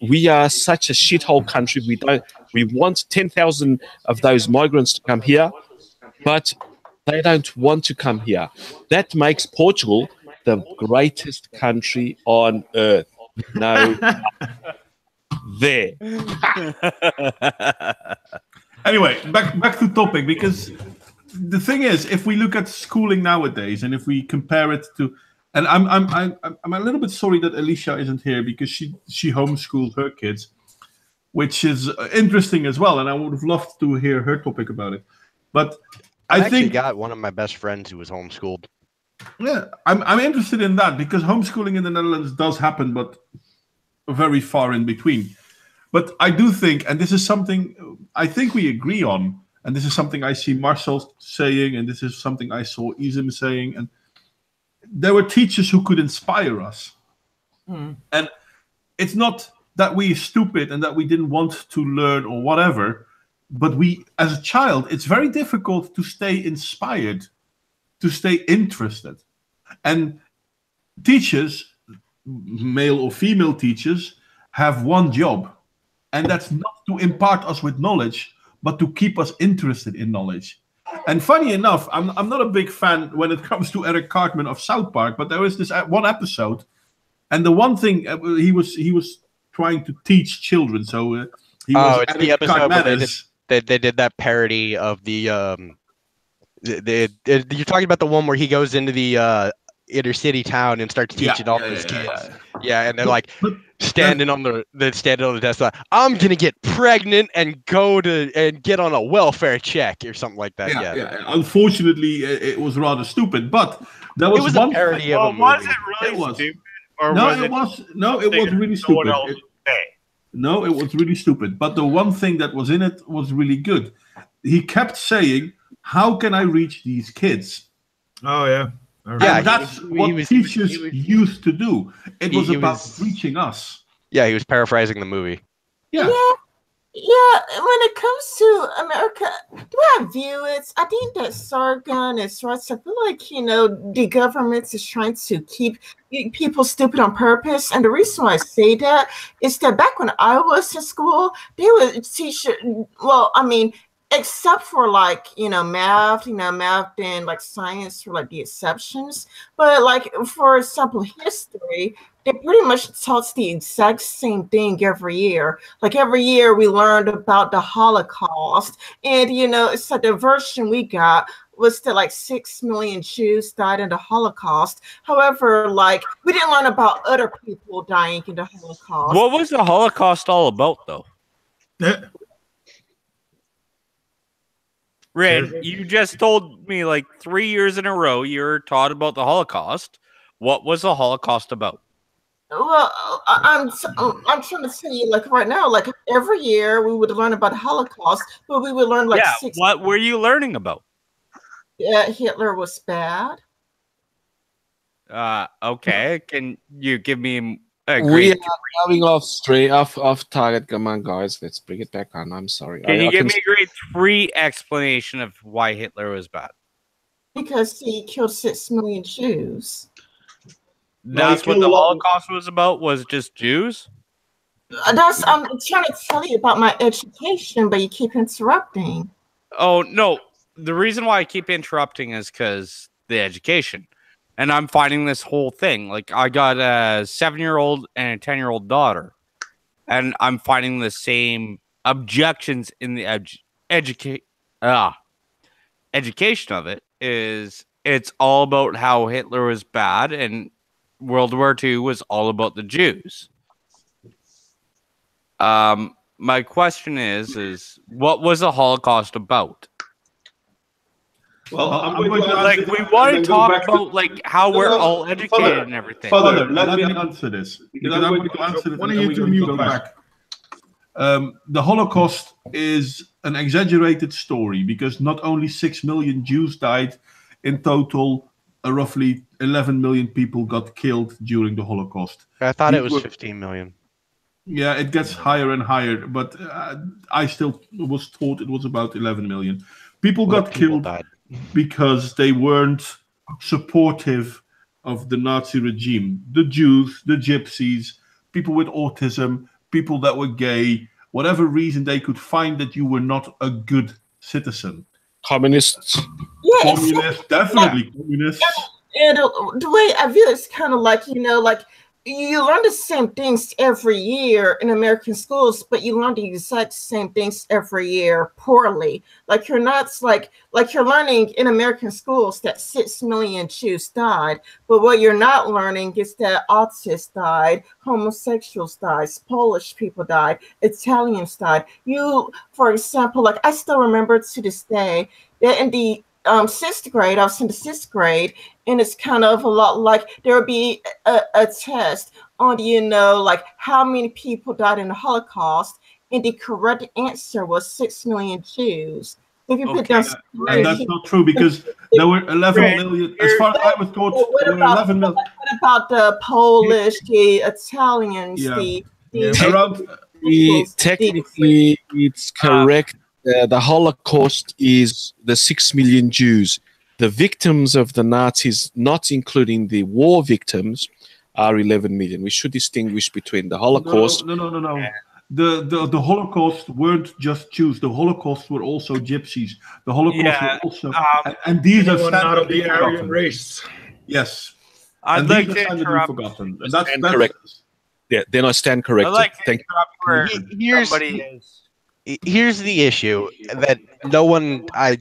We are such a shithole country. We want 10,000 of those migrants to come here, but they don't want to come here. That makes Portugal the greatest country on earth. No, there. Anyway, back to topic, because the thing is, if we look at schooling nowadays, and if we compare it to, and I'm a little bit sorry that Alicia isn't here because she homeschooled her kids, which is interesting as well, and I would have loved to hear her topic about it. But I think actually got one of my best friends who was homeschooled. Yeah, I'm interested in that because homeschooling in the Netherlands does happen, but very far in between. But I do think, and this is something I think we agree on, and this is something I see Marcel saying, and this is something I saw Izim saying, and there were teachers who could inspire us. And it's not that we're stupid and that we didn't want to learn or whatever, but we, as a child, it's very difficult to stay inspired, to stay interested. And teachers, male or female teachers, have one job, and that's not to impart us with knowledge, but to keep us interested in knowledge. And funny enough, I'm not a big fan when it comes to Eric Cartman of South Park, but there was this one episode, and the one thing he was trying to teach children. So he was it's the episode where they did that parody of the you're talking about the one where he goes into the inner city town and starts teaching all his kids. Yeah, and they're like standing on the desk like, I'm gonna get pregnant and get on a welfare check or something like that. Yeah. Unfortunately, it was rather stupid, but there was one parody of a movie. Was it really stupid? Or it was really stupid. No, it was really stupid. But the one thing that was in it was really good. He kept saying, "How can I reach these kids?" Oh yeah. Yeah, that's what teachers used to do. It was about reaching us. Yeah, he was paraphrasing the movie. Yeah. When it comes to America, the way I view it, I think that Sargon is right. I feel like, the government is trying to keep people stupid on purpose. And the reason why I say that is that back when I was in school, they would teach, except for math, math and science were the exceptions. But for example, history, they pretty much taught the exact same thing every year. Every year we learned about the Holocaust. And, it's the version we got was that 6 million Jews died in the Holocaust. However, we didn't learn about other people dying in the Holocaust. What was the Holocaust all about, though? Red, you just told me 3 years in a row you're taught about the Holocaust. What was the Holocaust about? Well, I'm trying to tell you, right now, every year we would learn about the Holocaust, but we would learn what were you learning about? Yeah, Hitler was bad. Okay. Can you give me we are going off target. Come on, guys. Let's bring it back on. I'm sorry. Can you give me a grade 3 explanation of why Hitler was bad? Because he killed 6 million Jews. That's what the Holocaust was about, was just Jews? I'm trying to tell you about my education, but you keep interrupting. Oh, no. The reason why I keep interrupting is because the education. And I'm finding this whole thing. I got a 7-year-old and a 10-year-old daughter. And I'm finding the same objections in the education of it. Is it's all about how Hitler was bad and World War II was all about the Jews. My question is what was the Holocaust about? Well, we want to talk about how we're all educated and everything. Father, let me answer this. Because I'm going to answer it. Why don't you go back? The Holocaust is an exaggerated story because not only 6 million Jews died, in total, roughly 11 million people got killed during the Holocaust. I thought it was 15 million. Yeah, it gets higher and higher, but I still was told it was about 11 million. People got killed because they weren't supportive of the Nazi regime. The Jews, the Gypsies, people with autism, people that were gay, whatever reason they could find that you were not a good citizen. Communists. Yeah, communists, definitely communists. And the way I view it's kind of you learn the same things every year in American schools, but you learn the exact same things every year poorly. Like you're not like you're learning in American schools that 6 million Jews died, but what you're not learning is that autists died, homosexuals died, Polish people died, Italians died. You, for example, like I still remember to this day that in the 6th grade, I was in the 6th grade, and it's kind of a lot like there would be a test on, like how many people died in the Holocaust, and the correct answer was 6 million Jews. If you put down, and that's not true because there were 11 million. As far as I was taught, there were 11 million. What about the Polish, the Italians, Technically, it's correct. The Holocaust is the 6 million Jews. The victims of the Nazis, not including the war victims, are 11 million. We should distinguish between the Holocaust. No. The Holocaust weren't just Jews. The Holocaust were also Gypsies. The Holocaust were also, and these are not of the Aryan race. Yes, I'd like to interrupt. Forgotten. And that's correct. Yeah, then I stand corrected. I'd like to Thank you. Here's the issue that no one I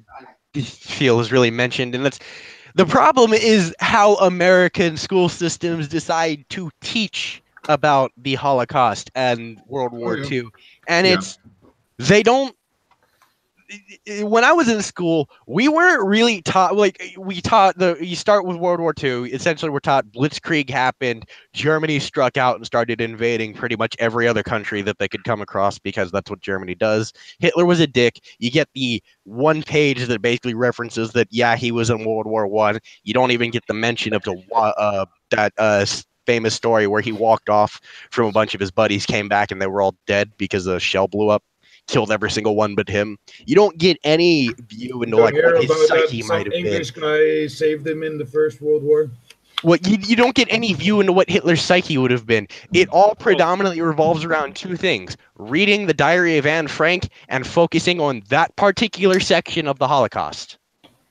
feel is really mentioned, and that's the problem is how American school systems decide to teach about the Holocaust and World War II. And they don't. When I was in school, we weren't really taught, you start with World War II, essentially we're taught Blitzkrieg happened, Germany struck out and started invading pretty much every other country that they could come across because that's what Germany does. Hitler was a dick. You get the one page that basically references that, he was in World War I. You don't even get the mention of that famous story where he walked off from a bunch of his buddies, came back, and they were all dead because a shell blew up. Killed every single one but him. You don't get any view into what his psyche might have been. English guy saved him in the First World War. Well, you don't get any view into what Hitler's psyche would have been. It all predominantly revolves around two things: reading the Diary of Anne Frank and focusing on that particular section of the Holocaust.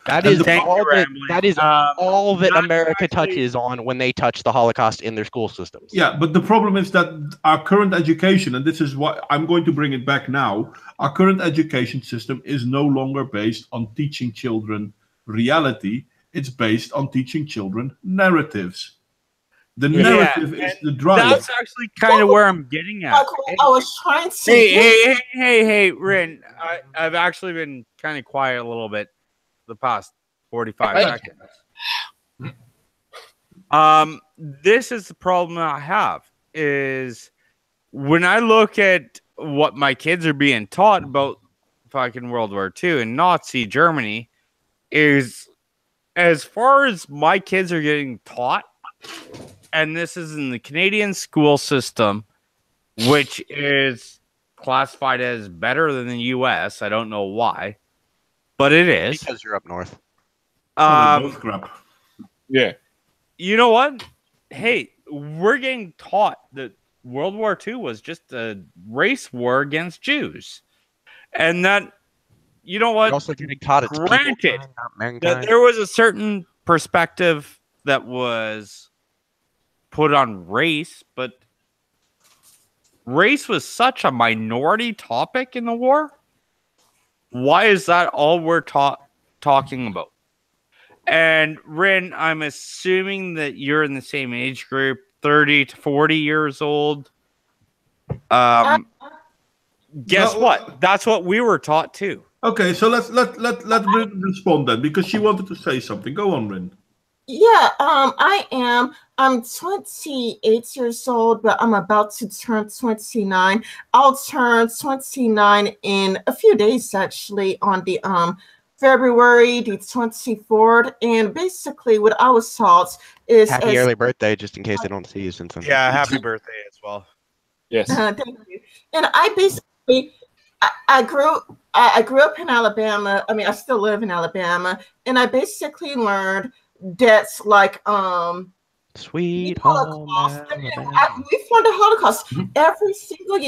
That is all that America touches on when they touch the Holocaust in their school systems. Yeah, but the problem is that our current education, and this is why I'm going to bring it back now, our current education system is no longer based on teaching children reality. It's based on teaching children narratives. The narrative is the drive. That's actually kind of where I'm getting at. I was trying to. Hey, Rin. I've actually been kind of quiet a little bit the past 45 seconds. This is the problem I have is when I look at what my kids are being taught about fucking World War II and Nazi Germany is as far as my kids are getting taught, and this is in the Canadian school system, which is classified as better than the US. I don't know why. But it is. Because you're up north. Yeah. You know what? Hey, we're getting taught that World War II was just a race war against Jews. And that, you know what? You're also getting taught it's granted that there was a certain perspective that was put on race, but race was such a minority topic in the war. Why is that all we're talking about? And Rin, I'm assuming that you're in the same age group, 30 to 40 years old. Guess what? That's what we were taught too. Okay, so let Rin respond then, because she wanted to say something. Go on, Rin. Yeah, I am. I'm 28 years old, but I'm about to turn 29. I'll turn 29 in a few days, actually, on the February the 24th. And basically, what I was taught is happy early birthday, just in case I don't see you since then. Yeah, happy birthday as well. Yes. Thank you. And I basically, I grew up in Alabama. I mean, I still live in Alabama, and I basically learned that's like sweet home. We learned the Holocaust every single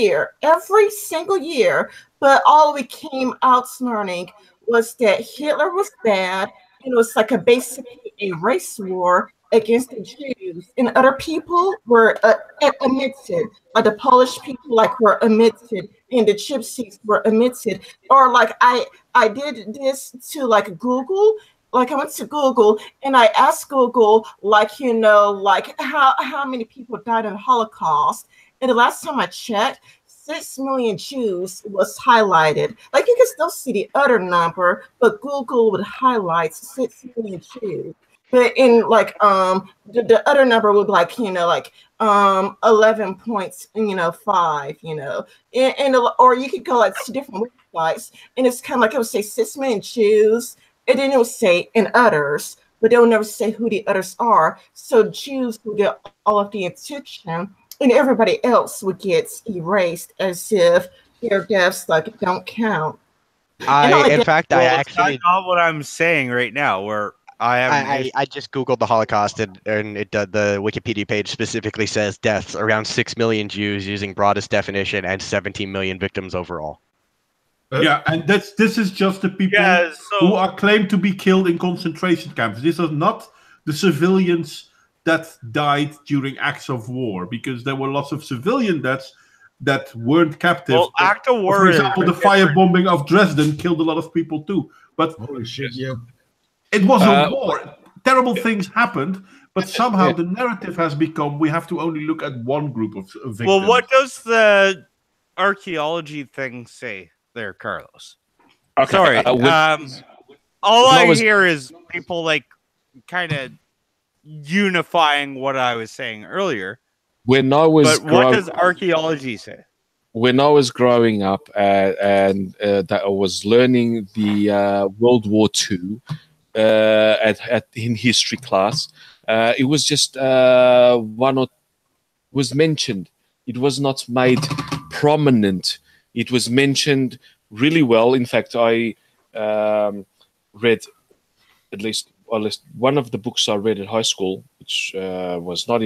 year. But all we came out learning was that Hitler was bad, and it was like basically a race war, against the Jews, and other people were omitted. Like the Polish people, like were omitted, and the Gypsies were omitted. Or like I did this to like Google. Like I went to Google and I asked Google, like, like how many people died in the Holocaust. And the last time I checked, 6 million Jews was highlighted. Like you can still see the other number, but Google would highlight 6 million Jews. But in like the other number would be like 11 points 5 and or you could go like to different websites and it's kind of like it would say 6 million Jews and then it would say and others, but they will never say who the others are. So Jews will get all of the attention and everybody else would get erased as if their deaths like don't count. In fact, I actually that's not what I'm saying right now. Where I just Googled the Holocaust and the Wikipedia page specifically says deaths around 6 million Jews using broadest definition and 17 million victims overall. Yeah, and this is just the people who are claimed to be killed in concentration camps. This is not the civilians that died during acts of war, because there were lots of civilian deaths that weren't captive. Well, act of war, for example, the firebombing of Dresden killed a lot of people too. But holy shit, yeah. It was a war. Terrible things happened, but somehow the narrative has become we have to only look at one group of victims. Well, what does the archaeology thing say there, Carlos? Okay. Sorry. All I hear is people like kind of unifying what I was saying earlier. When I was but what does archaeology say? When I was growing up and that I was learning the World War II in history class, it was just was mentioned. It was not made prominent. It was mentioned really well. In fact, I read at least one of the books I read at high school, which was not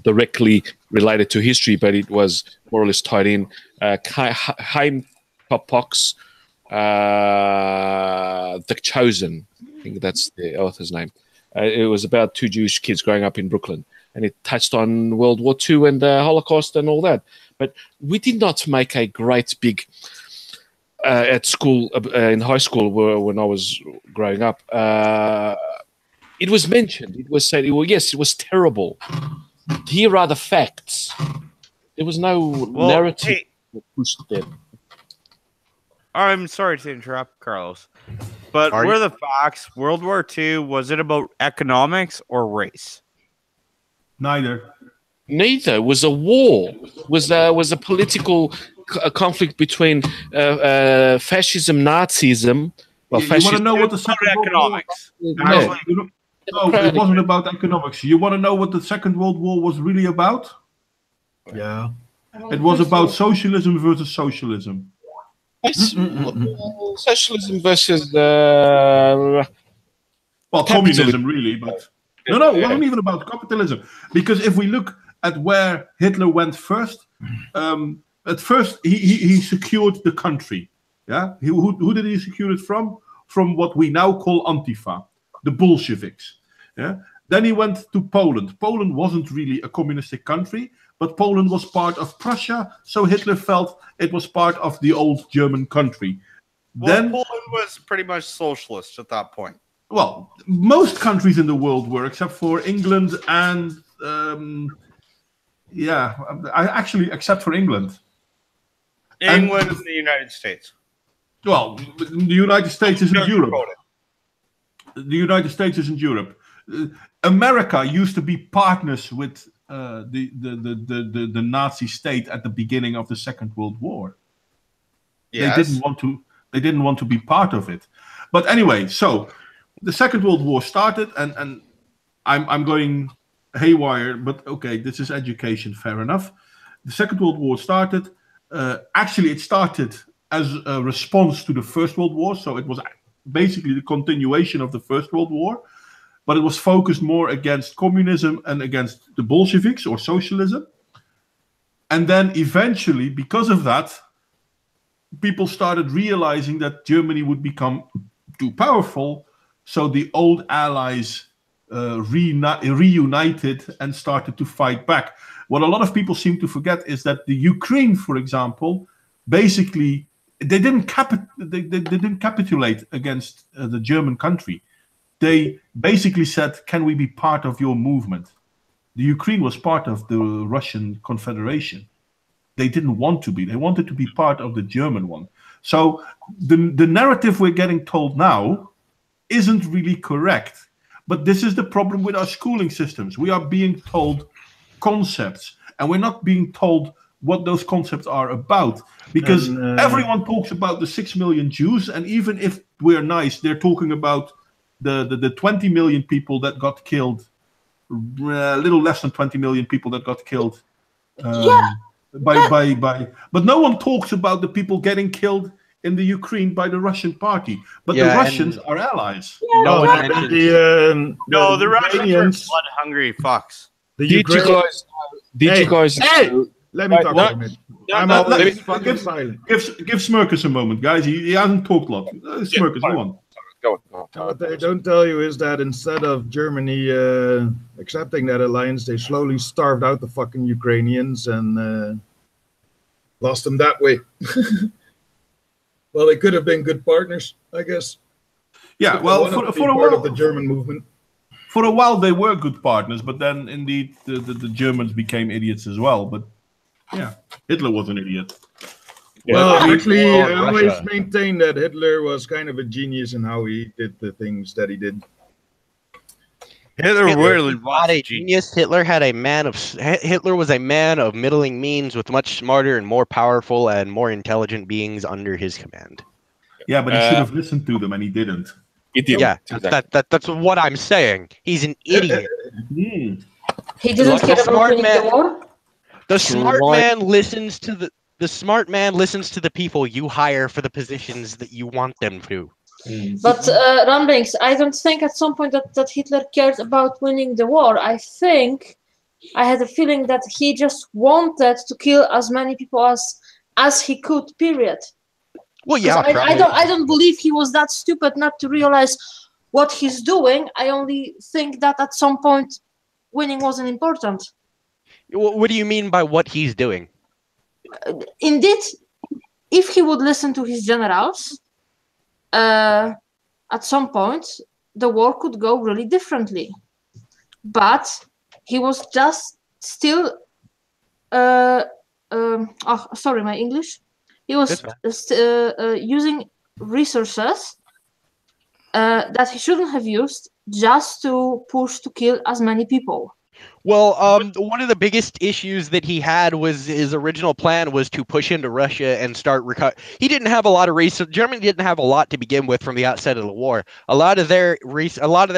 directly related to history, but it was more or less tied in. Chaim Popok's The Chosen, I think that's the author's name. It was about two Jewish kids growing up in Brooklyn, and it touched on World War II and the Holocaust and all that. But we did not make a great big at school, in high school, when I was growing up. It was mentioned. It was said, well, yes, it was terrible. Here are the facts. There was no narrative pushed there. I'm sorry to interrupt, Carlos, but were the facts World War II, was it about economics or race? Neither. It was a war. It was a political conflict between fascism, Nazism. Well, you want to know what the second economics? No, it wasn't about economics. You want to know what the Second World War was really about? Yeah. It was about socialism versus socialism. Socialism versus communism, really. But no, it wasn't even about capitalism. Because if we look at where Hitler went first, at first he secured the country. Yeah, who did he secure it from? From what we now call Antifa, the Bolsheviks. Yeah. Then he went to Poland. Poland wasn't really a communistic country, but Poland was part of Prussia, so Hitler felt it was part of the old German country. Well, then Poland was pretty much socialist at that point. Well, most countries in the world were, except for England and except for England. England and the United States. Well, the United States is in Europe. The United States is in Europe. America used to be partners with the Nazi state at the beginning of the Second World War. Yes. They didn't want to be part of it. But anyway, so the Second World War started, and I'm going haywire, but okay, this is education, fair enough. The Second World War started. Actually, it started as a response to the First World War, so it was basically the continuation of the First World War, but it was focused more against communism and against the Bolsheviks or socialism. And then eventually, because of that, people started realizing that Germany would become too powerful, so the old allies reunited and started to fight back. What a lot of people seem to forget is that the Ukraine, for example, basically they didn't capitulate against the German country. They basically said, "Can we be part of your movement?" The Ukraine was part of the Russian Confederation. They didn't want to be. They wanted to be part of the German one. So the narrative we're getting told now isn't really correct. But this is the problem with our schooling systems. We are being told concepts, and we're not being told what those concepts are about. Because everyone talks about the 6 million Jews, and even if we're nice, they're talking about the 20 million people that got killed, a little less than 20 million people that got killed. But no one talks about the people getting killed in the Ukraine by the Russian party. But the Russians are allies. No, the Russians are Ukrainians- blood-hungry fucks. The Did you guys? Did you guys? Let me talk No, for a minute. no, I'm no, always let fucking silent. Give Smurkus a moment, guys. He hasn't talked a lot. Smurkus, go on. Go on. What they don't tell you is that instead of Germany accepting that alliance, they slowly starved out the fucking Ukrainians and lost them that way. Well, they could have been good partners, I guess. Yeah, well, One of for a part while, of the German movement. for a while they were good partners, but then indeed the Germans became idiots as well. But yeah, Hitler was an idiot. Well, actually, I Russia. always maintained that Hitler was kind of a genius in how he did the things that he did. Hitler really Not was a genius. Hitler was a man of middling means with much smarter and more powerful and more intelligent beings under his command. Yeah, but he should have listened to them, and he didn't. Yeah, Exactly. that's what I'm saying. He's an idiot. Mm. He didn't Like a care about smart winning man. the war. The smart Right. man listens to the smart man listens to the people you hire for the positions that you want them to. But Ramblings, I don't think at some point that Hitler cared about winning the war. I had a feeling that he just wanted to kill as many people as he could, period. Well, yeah, I don't believe he was that stupid not to realize what he's doing. I only think that at some point winning wasn't important. What do you mean by what he's doing? Indeed, if he would listen to his generals, at some point the war could go really differently. But he was just still sorry, my English. He was using resources that he shouldn't have used just to push to kill as many people. Well, one of the biggest issues that he had was his original plan was to push into Russia and start He didn't have a lot of Germany didn't have a lot to begin with from the outset of the war. A lot of their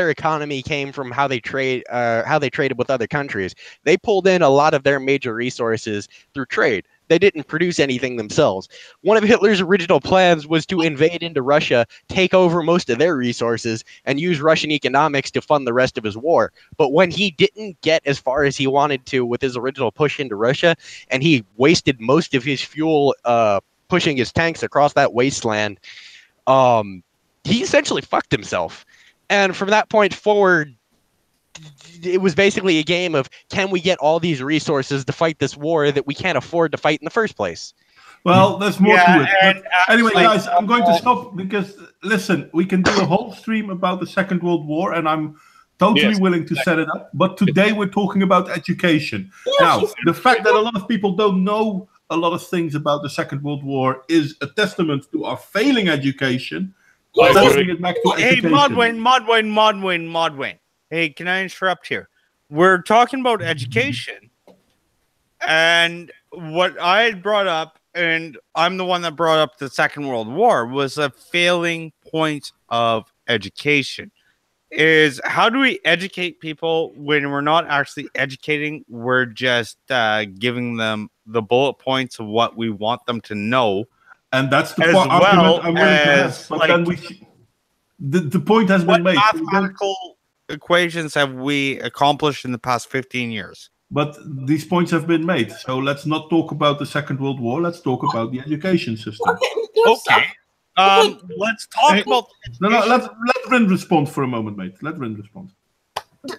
economy came from how they traded with other countries. They pulled in a lot of their major resources through trade. They didn't produce anything themselves. One of Hitler's original plans was to invade into Russia, take over most of their resources, and use Russian economics to fund the rest of his war. But when he didn't get as far as he wanted to with his original push into Russia, and he wasted most of his fuel pushing his tanks across that wasteland, he essentially fucked himself. And from that point forward, it was basically a game of, can we get all these resources to fight this war that we can't afford to fight in the first place? Well, there's more to it. and But anyway, actually- guys, I'm going to stop because, listen, we can do a whole stream about the Second World War, and I'm totally willing to set it up. But today we're talking about education. Now, the fact that a lot of people don't know a lot of things about the Second World War is a testament to our failing education. I Let's agree. bring it back to Hey, education. Modwain. Hey, can I interrupt here? We're talking about education. And what I had brought up, and I'm the one that brought up the Second World War, was a failing point of education. Is how do we educate people when we're not actually educating? We're just giving them the bullet points of what we want them to know. And that's the As argument well I'm willing to as, have. But then the point has What been made. mathematical equations have we accomplished in the past 15 years? But these points have been made. So let's not talk about the Second World War. Let's talk about the education system. Okay. Let's talk about No, let Rin respond for a moment, mate. Let Rin respond.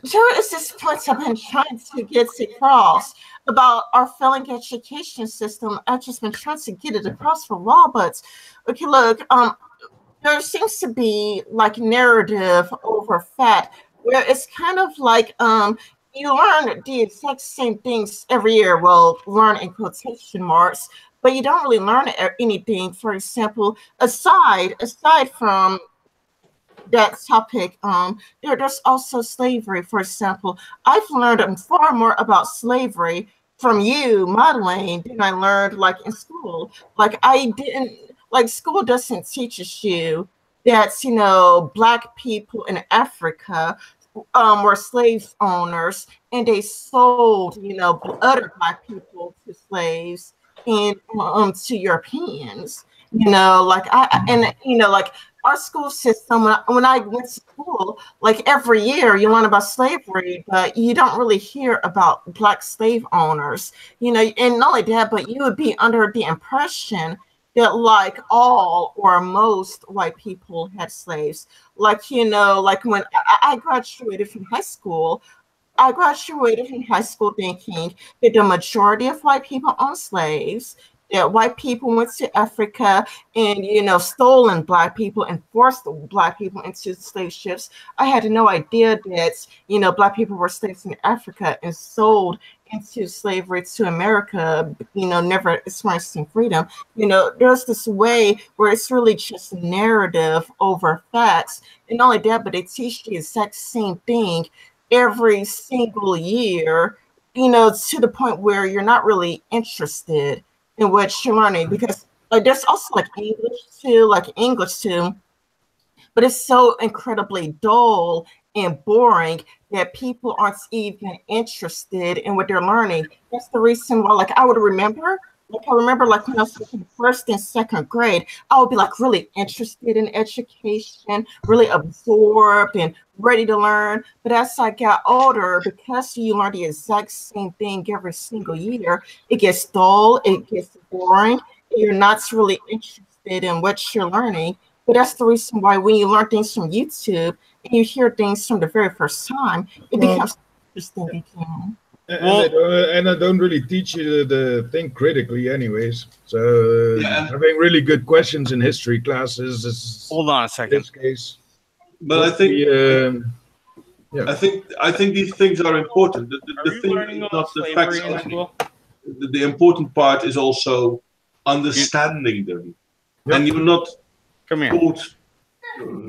there is this point I've been trying to get across about our failing education system. I've just been trying to get it across for a while, but okay, look, there seems to be like narrative over fact, where it's kind of like you learn the exact same things every year. Well, learn in quotation marks, but you don't really learn anything. For example, aside from that topic, there's also slavery. For example, I've learned far more about slavery from you, Modwain, than I learned like in school. Like I didn't like school doesn't teach us you that Black people in Africa were slave owners and they sold other Black people to slaves and to Europeans. Like like our school system, when I went to school, like every year you learn about slavery, but you don't really hear about Black slave owners, and not only that, but you would be under the impression that like all or most white people had slaves. Like, like when I graduated from high school, thinking that the majority of white people owned slaves, that white people went to Africa and, stolen Black people and forced Black people into slave ships. I had no idea that, Black people were slaves in Africa and sold into slavery to America, never experiencing freedom. There's this way where it's really just narrative over facts. And not only that, but they teach the exact same thing every single year, to the point where you're not really interested in what you're learning, because there's also like English too, but it's so incredibly dull and boring that people aren't even interested in what they're learning. That's the reason why, I remember when I was in first and second grade, I would be really interested in education, really absorbed and ready to learn. But as I got older, because you learn the exact same thing every single year, it gets dull, it gets boring, you're not really interested in what you're learning. But that's the reason why when you learn things from YouTube and you hear things from the very first time, it becomes interesting again. And I don't really teach you to think critically anyways. So having really good questions in history classes is... Hold on a second. In this case. But I think... I think these things are important. The thing is not the facts only. The important part is also understanding them. Yep. And you're not... Come here.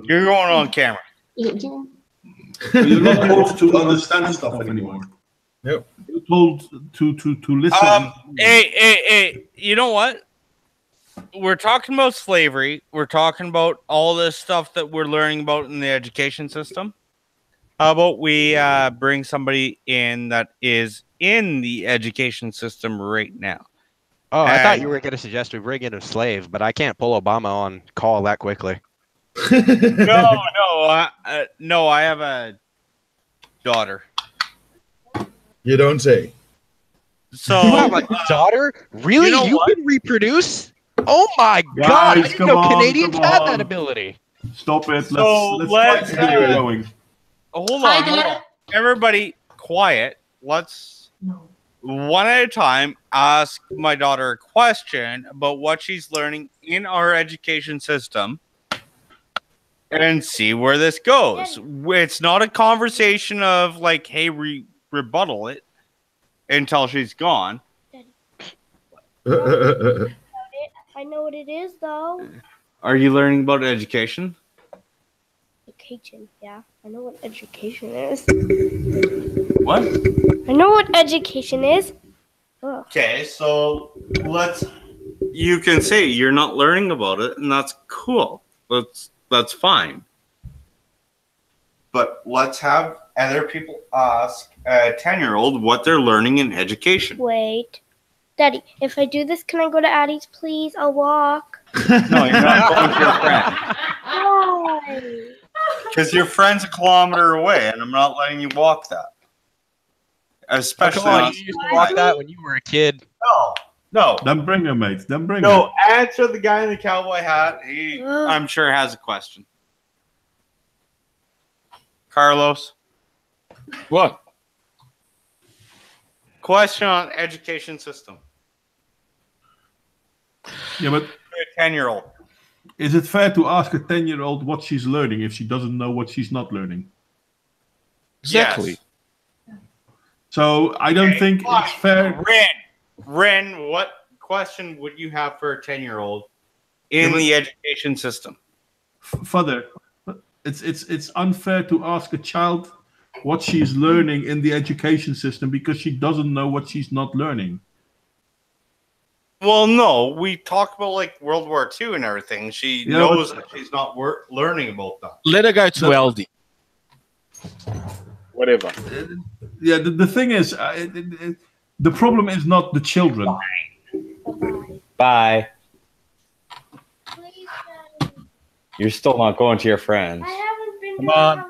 You're going on camera. You're not told to understand stuff anymore. Yep. You're told to listen. Hey, you know what? We're talking about slavery. We're talking about all this stuff that we're learning about in the education system. How about we bring somebody in that is in the education system right now? Oh, I thought you were going to suggest we bring in a slave, but I can't pull Obama on call that quickly. No, I have a daughter. You don't say. So you have a daughter? Really? You can reproduce? Oh my God! I didn't know Canadians had that ability. Stop it. Let's continue going. Hold on. Everybody, quiet. Let's one at a time ask my daughter a question about what she's learning in our education system and see where this goes. It's not a conversation of hey, rebuttal it until she's gone. I know what it is, though. Are you learning about education? Education, yeah. I know what education is. What? I know what education is. Ugh. Okay, so you can say you're not learning about it, and that's cool. That's fine. But let's have other people ask a 10-year-old what they're learning in education. Wait. Daddy, if I do this, can I go to Addie's, please? I'll walk. No, you're not going to your friend. Why? Because your friend's a kilometer away, and I'm not letting you walk that. Especially you used to walk that when you were a kid. No. Then bring her, mate. Then bring her. No, answer the guy in the cowboy hat. He, I'm sure, has a question. Carlos? What? Question on education system. Yeah, but A 10-year-old. is it fair to ask a 10-year-old what she's learning if she doesn't know what she's not learning? Exactly. Yes. So I don't think it's fair. Ren, what question would you have for a 10-year-old in the education system? Father, it's unfair to ask a child what she's learning in the education system because she doesn't know what she's not learning. Well, no, we talk about like World War II and everything. She knows that she's not learning about that. Let her go to LD. Whatever. Yeah, the thing is, the problem is not the children. Bye. You're still not going to your friends. I haven't been. Come on.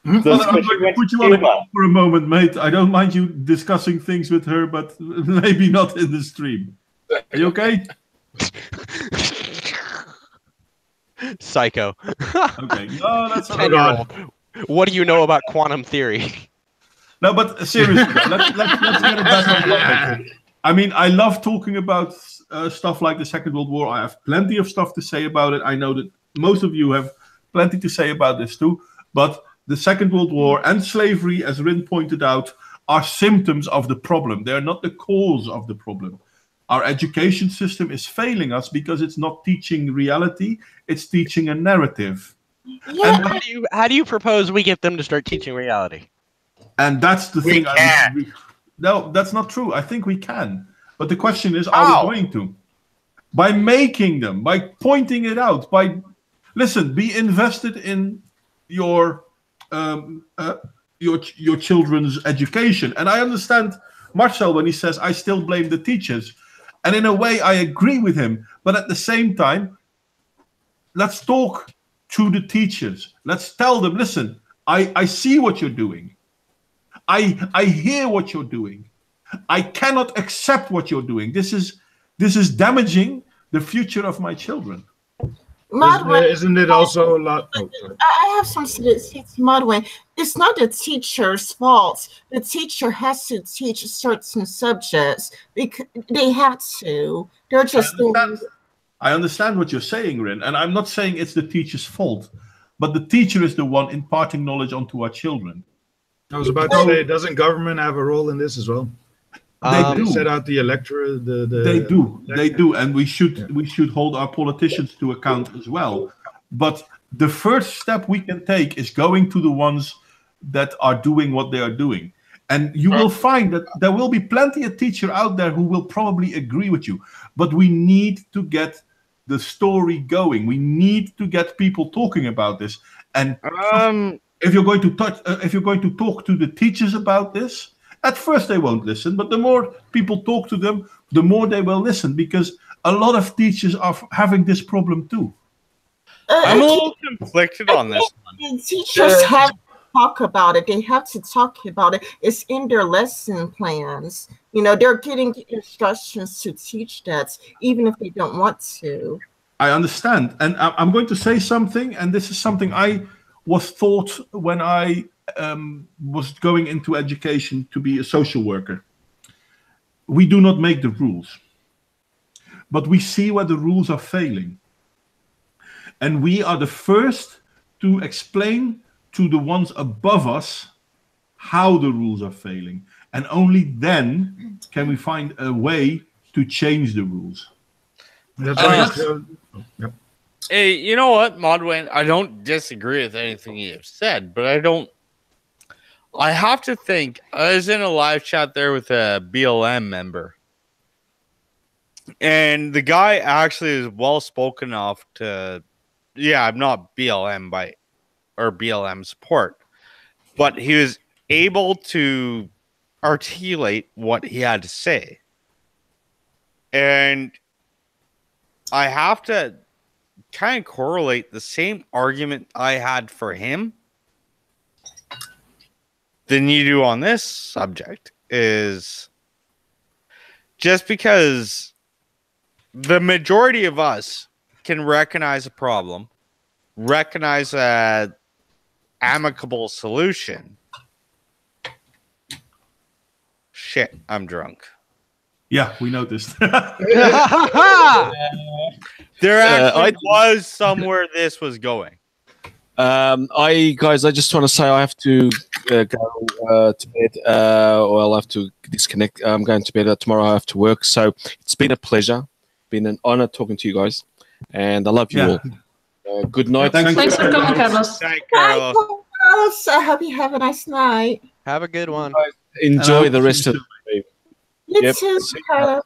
I'm going to put you on hold for a moment, mate. I don't mind you discussing things with her, but maybe not in the stream. Are you okay? Psycho. Okay. No, that's all 10-year-old. What do you know about quantum theory? No, but seriously, let's get it back on topic. I mean, I love talking about stuff like the Second World War. I have plenty of stuff to say about it. I know that most of you have plenty to say about this too. But the Second World War and slavery, as Rin pointed out, are symptoms of the problem. They are not the cause of the problem. Our education system is failing us because it's not teaching reality. It's teaching a narrative. Yeah. And how do you propose we get them to start teaching reality? And that's the thing. No, that's not true. I think we can. But the question is, are we going to? By making them, by pointing it out, listen, be invested in your children's education. And I understand Marcel when he says, I still blame the teachers. And in a way, I agree with him. But at the same time, let's talk to the teachers. Let's tell them, listen, I see what you're doing. I hear what you're doing. I cannot accept what you're doing. This is damaging the future of my children. Isn't it also a lot? Oh, I have some statistics, Modwain. It's not the teacher's fault. The teacher has to teach certain subjects because they have to. They're just. I understand what you're saying, Rin, and I'm not saying it's the teacher's fault, but the teacher is the one imparting knowledge onto our children. I was about to say, doesn't government have a role in this as well? They do. Set out the electorate. They do, and we should hold our politicians to account as well. But the first step we can take is going to the ones that are doing what they are doing, and you will find that there will be plenty of teachers out there who will probably agree with you. But we need to get the story going. We need to get people talking about this. And if you're going to talk to the teachers about this, at first they won't listen, but the more people talk to them, the more they will listen, because a lot of teachers are having this problem too. I'm a little conflicted on this one. Teachers have to talk about it. They have to talk about it. It's in their lesson plans. You know, they're getting instructions to teach that, even if they don't want to. I understand. And I'm going to say something, and this is something I was taught when I was going into education to be a social worker. We do not make the rules, but we see where the rules are failing. And we are the first to explain to the ones above us how the rules are failing. And only then can we find a way to change the rules. That's right. Yep. Hey, you know what, Modwain? I don't disagree with anything you've said, but I have to think. I was in a live chat there with a BLM member, and the guy actually is well spoken enough to, I'm not BLM or BLM support, but he was able to articulate what he had to say. And I have to kind of correlate the same argument I had for him than you do on this subject. Is just because the majority of us can recognize a problem, recognize a amicable solution, Shit, I'm drunk. Yeah, we noticed. There actually was somewhere this was going. I just want to say I have to go to bed. Or I'll have to disconnect. I'm going to bed tomorrow. I have to work. So it's been a pleasure. Been an honor talking to you guys, and I love you all. Good night. Thanks for coming, Carlos. Bye, Bye, Carlos. Carlos. I hope you have a nice night. Have a good one. Enjoy the rest of the day. You Yep. too, Carlos.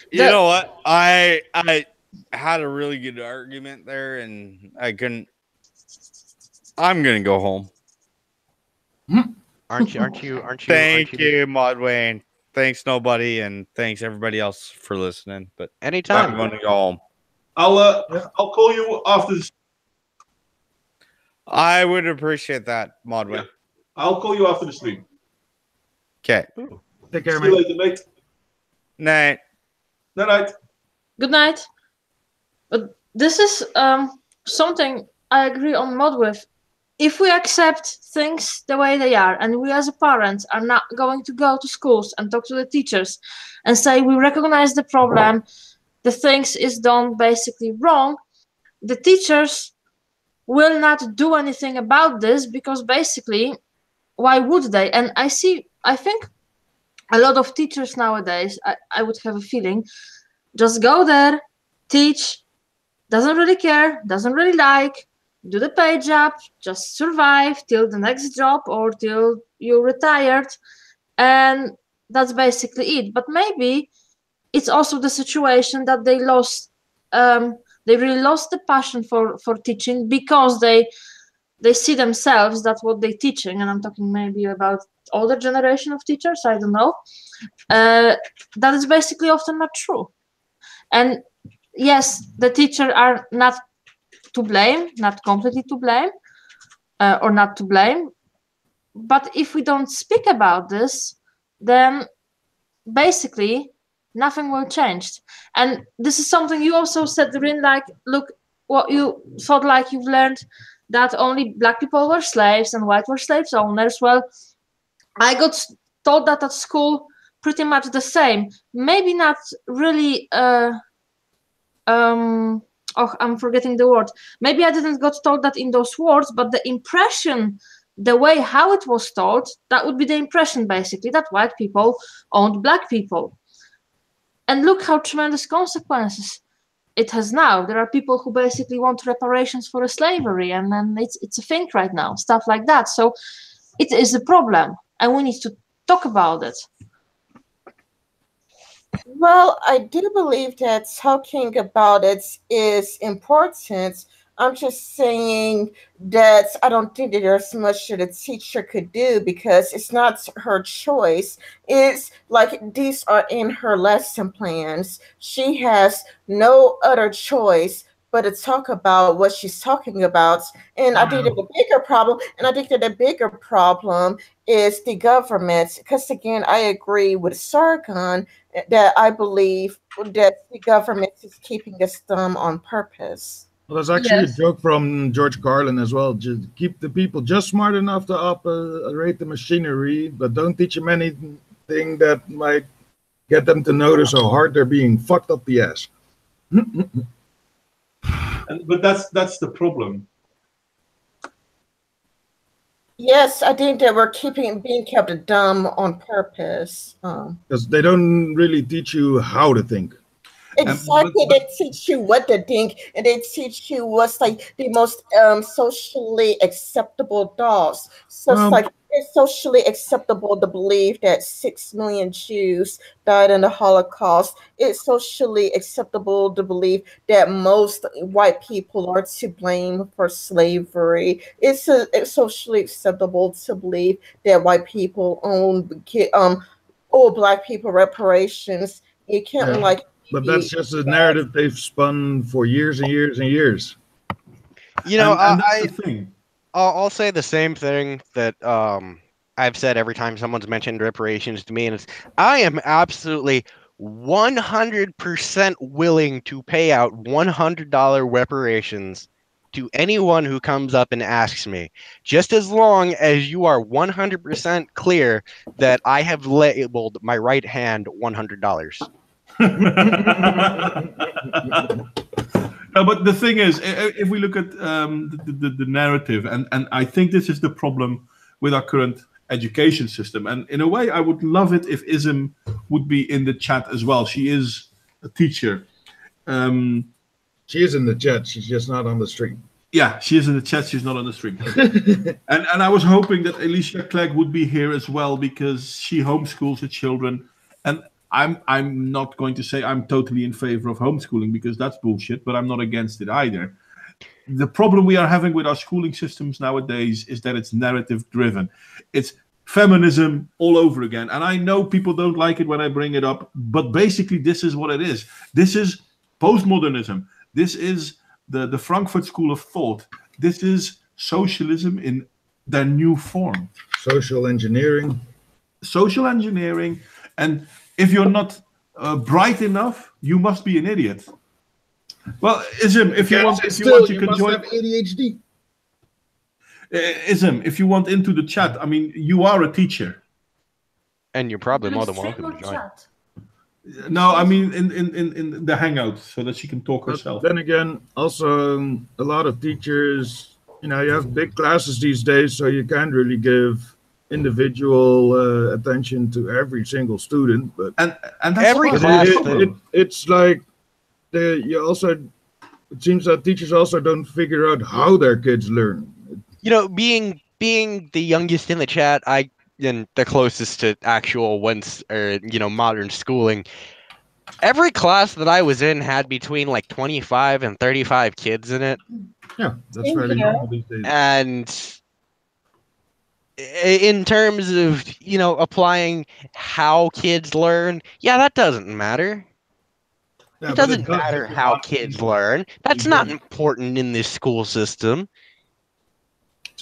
You know what? I had a really good argument there, and I couldn't. I'm gonna go home. Aren't you? Thank you, Modwain. Thanks, nobody, and thanks everybody else for listening. But Anytime. I'm gonna go home. I'll call you after the. I would appreciate that, Modwain. I'll call you after the stream. Okay. Take care, See you mate. later, mate. Night. Night. Good night. But this is something I agree on mod with. If we accept things the way they are, and we as a parents are not going to go to schools and talk to the teachers and say we recognize the problem, the things is done basically wrong, the teachers will not do anything about this because basically, why would they? And I think a lot of teachers nowadays, I would have a feeling, just go there, teach, doesn't really care, doesn't really like, do the paid job, just survive till the next job or till you're retired, and that's basically it. But maybe it's also the situation that they really lost the passion for teaching because they see themselves that what they're teaching, and I'm talking maybe about older generation of teachers, I don't know, that is basically often not true. And yes, the teachers are not to blame, not completely to blame, or not to blame. But if we don't speak about this, then basically nothing will change. And this is something you also said, Rin, like, look, what you thought like you've learned that only black people were slaves and white were slaves owners. Well, I got taught that at school pretty much the same. Maybe not really I'm forgetting the word. Maybe I didn't got told that in those words, but the impression, the way how it was told, that would be the impression basically that white people owned black people. And look how tremendous consequences it has now. There are people who basically want reparations for slavery, and then it's a thing right now, stuff like that. So it is a problem, and we need to talk about it. Well, I do believe that talking about it is important. I'm just saying that I don't think that there's much that a teacher could do because it's not her choice. It's like these are in her lesson plans. She has no other choice but to talk about what she's talking about. And I think that the bigger problem is the government. Because again, I agree with Sargon that I believe that the government is keeping us dumb on purpose. Well, there's actually a joke from George Carlin as well. Just keep the people just smart enough to operate the machinery, but don't teach them anything that might get them to notice how hard they're being fucked up the ass. But that's the problem. Yes, I think that we're being kept dumb on purpose. Because they don't really teach you how to think. Exactly, they teach you what to think, and they teach you what's like the most socially acceptable thoughts. So it's socially acceptable to believe that 6 million Jews died in the Holocaust. It's socially acceptable to believe that most white people are to blame for slavery. It's socially acceptable to believe that white people owe black people reparations. You can't But that's just a narrative they've spun for years and years and years. You know, and that's the thing. I'll say the same thing that I've said every time someone's mentioned reparations to me, and it's I am absolutely 100% willing to pay out $100 reparations to anyone who comes up and asks me, just as long as you are 100% clear that I have labeled my right hand $100. No, but the thing is, if we look at the narrative, and I think this is the problem with our current education system, and in a way, I would love it if Ism would be in the chat as well. She is a teacher. She is in the chat. She's just not on the stream. Yeah, she is in the chat. She's not on the stream. and I was hoping that Alicia Clegg would be here as well because she homeschools her children. And I'm not going to say I'm totally in favor of homeschooling because that's bullshit, but I'm not against it either. The problem we are having with our schooling systems nowadays is that it's narrative driven. It's feminism all over again. And I know people don't like it when I bring it up, but basically this is what it is. This is postmodernism. This is the Frankfurt School of Thought. This is socialism in their new form. Social engineering. Social engineering. And if you're not bright enough, you must be an idiot. Well, Ism, if you want, you can join. Have ADHD. Ism, if you want into the chat, I mean, you are a teacher. And you're probably more than welcome to join. No, I mean in the Hangout so that she can talk herself. Then again, also a lot of teachers, you have big classes these days, so you can't really give individual attention to every single student. But and that's every class, it's like it seems that teachers also don't figure out how their kids learn. Being the youngest in the chat, and the closest to actual modern schooling, every class that I was in had between like 25 and 35 kids in it. Yeah, that's fairly normal these days. And in terms of, applying how kids learn, that doesn't matter. Yeah, it doesn't matter how kids learn. That's not important in this school system.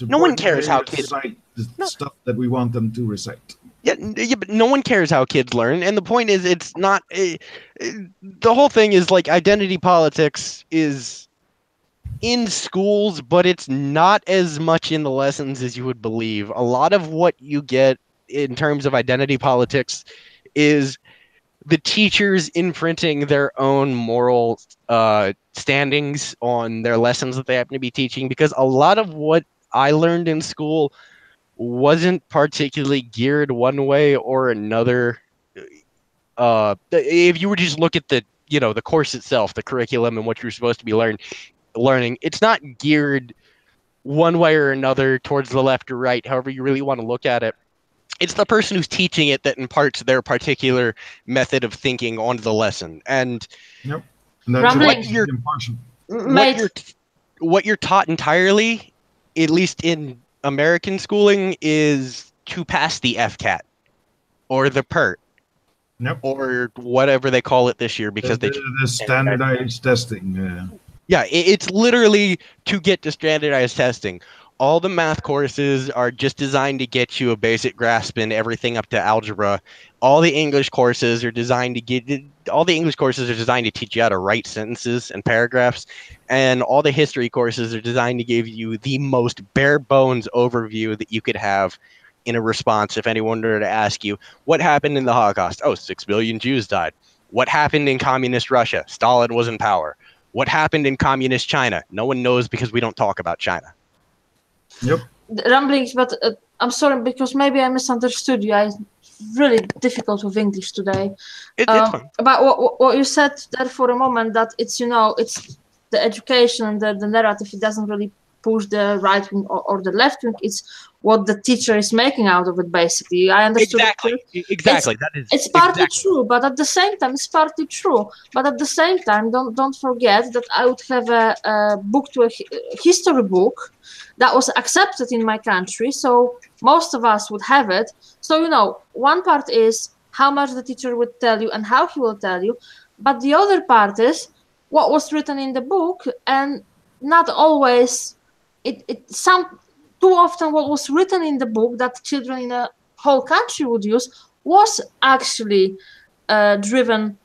No one cares how kids recite the stuff that we want them to recite. Yeah, but no one cares how kids learn. And the point is, it's not. The whole thing is like identity politics is in schools, but it's not as much in the lessons as you would believe. A lot of what you get in terms of identity politics is the teachers imprinting their own moral standings on their lessons that they happen to be teaching, because a lot of what I learned in school wasn't particularly geared one way or another. If you were to just look at the course itself, the curriculum and what you're supposed to be learning, it's not geared one way or another towards the left or right, however you really want to look at it. It's the person who's teaching it that imparts their particular method of thinking onto the lesson. And yep. What you're taught entirely, at least in American schooling, is to pass the FCAT or the PERT. Yep. Or whatever they call it this year, because the standardized testing. Yeah, it's literally to get to standardized testing. All the math courses are just designed to get you a basic grasp in everything up to algebra. All the English courses are designed to teach you how to write sentences and paragraphs, and all the history courses are designed to give you the most bare bones overview that you could have in a response if anyone were to ask you, what happened in the Holocaust? Oh, 6 billion Jews died. What happened in communist Russia? Stalin was in power. What happened in communist China? No one knows because we don't talk about China. Yep. Ramblings, but I'm sorry because maybe I misunderstood you. It's really difficult with English today. It's fine. About what you said there for a moment, that it's it's the education and the narrative. It doesn't really push the right wing or the left wing. It's what the teacher is making out of it. Basically, I understood. Exactly. It's partly true, but at the same time, don't forget that I would have a book to a history book that was accepted in my country, so most of us would have it. So, one part is how much the teacher would tell you and how he will tell you, but the other part is what was written in the book, and not always, too often what was written in the book that children in a whole country would use was actually driven,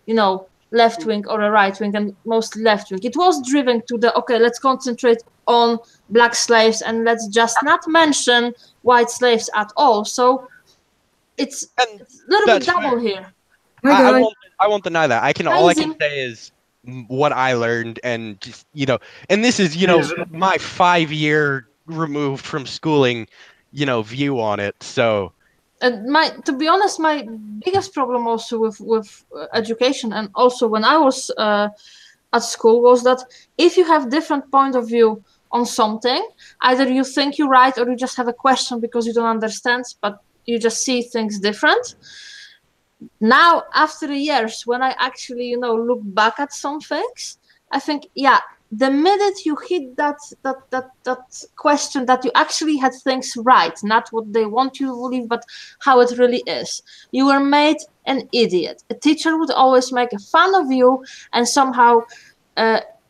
left wing or a right wing, and mostly left wing. It was driven to the, okay, let's concentrate on black slaves and let's just not mention white slaves at all. So it's a little bit double here. I won't deny that. All I can Amazing. say is what I learned, and just, and this is, my 5-year removed from schooling, view on it. So, and to be honest, my biggest problem also with education, and also when I was at school, was that if you have different point of view on something, either you think you're right or you just have a question because you don't understand, but you just see things different. Now, after the years, when I actually, look back at some things, I think, yeah, the minute you hit that question, that you actually had things right, not what they want you to believe, but how it really is, you were made an idiot. A teacher would always make a fun of you and somehow,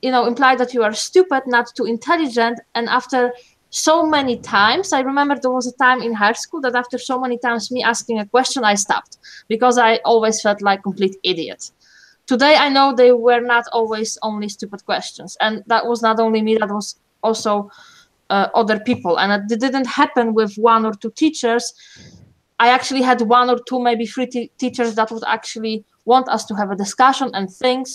imply that you are stupid, not too intelligent. And after so many times, I remember there was a time in high school that after so many times me asking a question, I stopped because I always felt like complete idiot. Today, I know they were not always only stupid questions. And that was not only me, that was also other people. And it didn't happen with 1 or 2 teachers. I actually had 1 or 2, maybe 3 teachers that would actually want us to have a discussion and think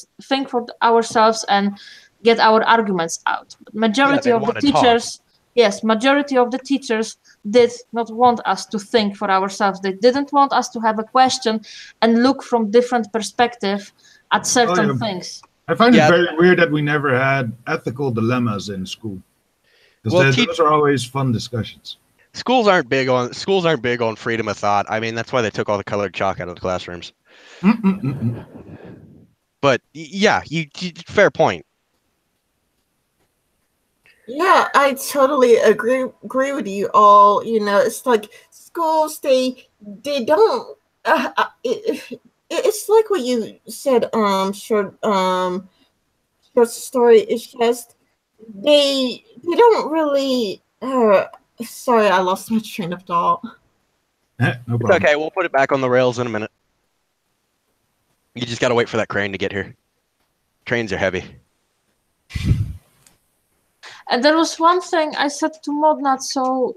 for ourselves and get our arguments out. But majority of the teachers... Yes, majority of the teachers did not want us to think for ourselves. They didn't want us to have a question and look from different perspective at certain things. I find it very weird that we never had ethical dilemmas in school. Because those are always fun discussions. Schools aren't big on freedom of thought. I mean, that's why they took all the colored chalk out of the classrooms. But yeah, fair point. Yeah, I totally agree with you all. It's like schools, they don't. It's like what you said. Short story. It's just they don't really. Sorry, I lost my train of thought. No problem. It's okay, we'll put it back on the rails in a minute. You just gotta wait for that crane to get here. Trains are heavy. And there was one thing I said to Mod not so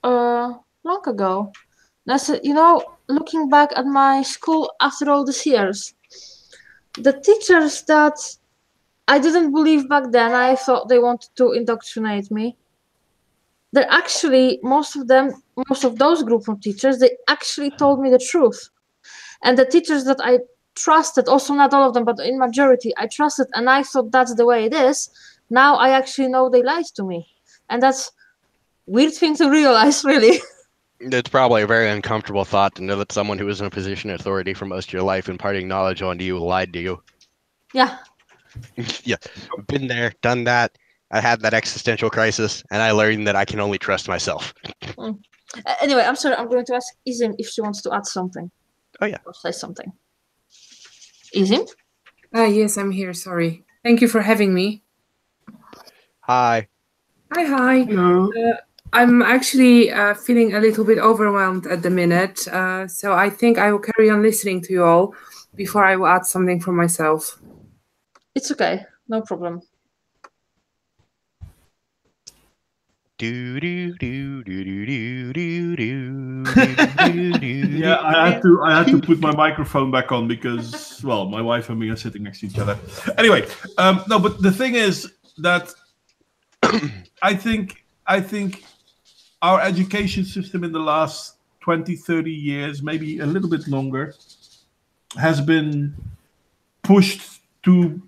long ago. And I said, looking back at my school after all these years, the teachers that I didn't believe back then, I thought they wanted to indoctrinate me. They're actually, most of those group of teachers, they actually told me the truth. And the teachers that I trusted, also not all of them, but in majority, I trusted, and I thought that's the way it is. Now I actually know they lied to me. And that's a weird thing to realize, really. It's probably a very uncomfortable thought to know that someone who was in a position of authority for most of your life, imparting knowledge onto you, lied to you. Yeah. Yeah. Been there, done that. I had that existential crisis, and I learned that I can only trust myself. Anyway, I'm sorry. I'm going to ask Izim if she wants to add something. Oh, yeah. Or say something. Izim? Yes, I'm here. Sorry. Thank you for having me. Hi. Hi. Hello. I'm actually feeling a little bit overwhelmed at the minute, so I think I will carry on listening to you all before I will add something for myself. It's okay, no problem. Yeah, I had to put my microphone back on because, well, my wife and me are sitting next to each other. Anyway, no, but the thing is that I think our education system in the last 20, 30 years, maybe a little bit longer, has been pushed to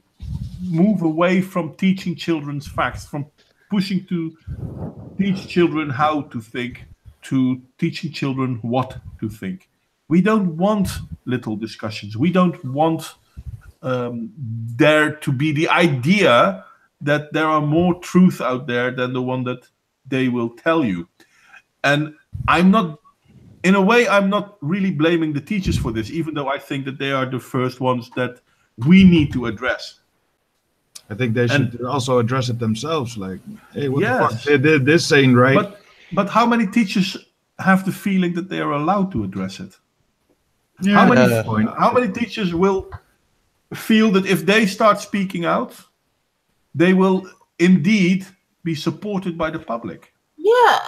move away from teaching children's facts, from pushing to teach children how to think, to teaching children what to think. We don't want little discussions. We don't want there to be the idea that there are more truth out there than the one that they will tell you. And I'm not really blaming the teachers for this, even though I think that they are the first ones that we need to address. I think they should also address it themselves. Like, hey, what the fuck? They did this ain't right. But how many teachers have the feeling that they are allowed to address it? Yeah, how many teachers will feel that if they start speaking out, they will indeed be supported by the public. Yeah,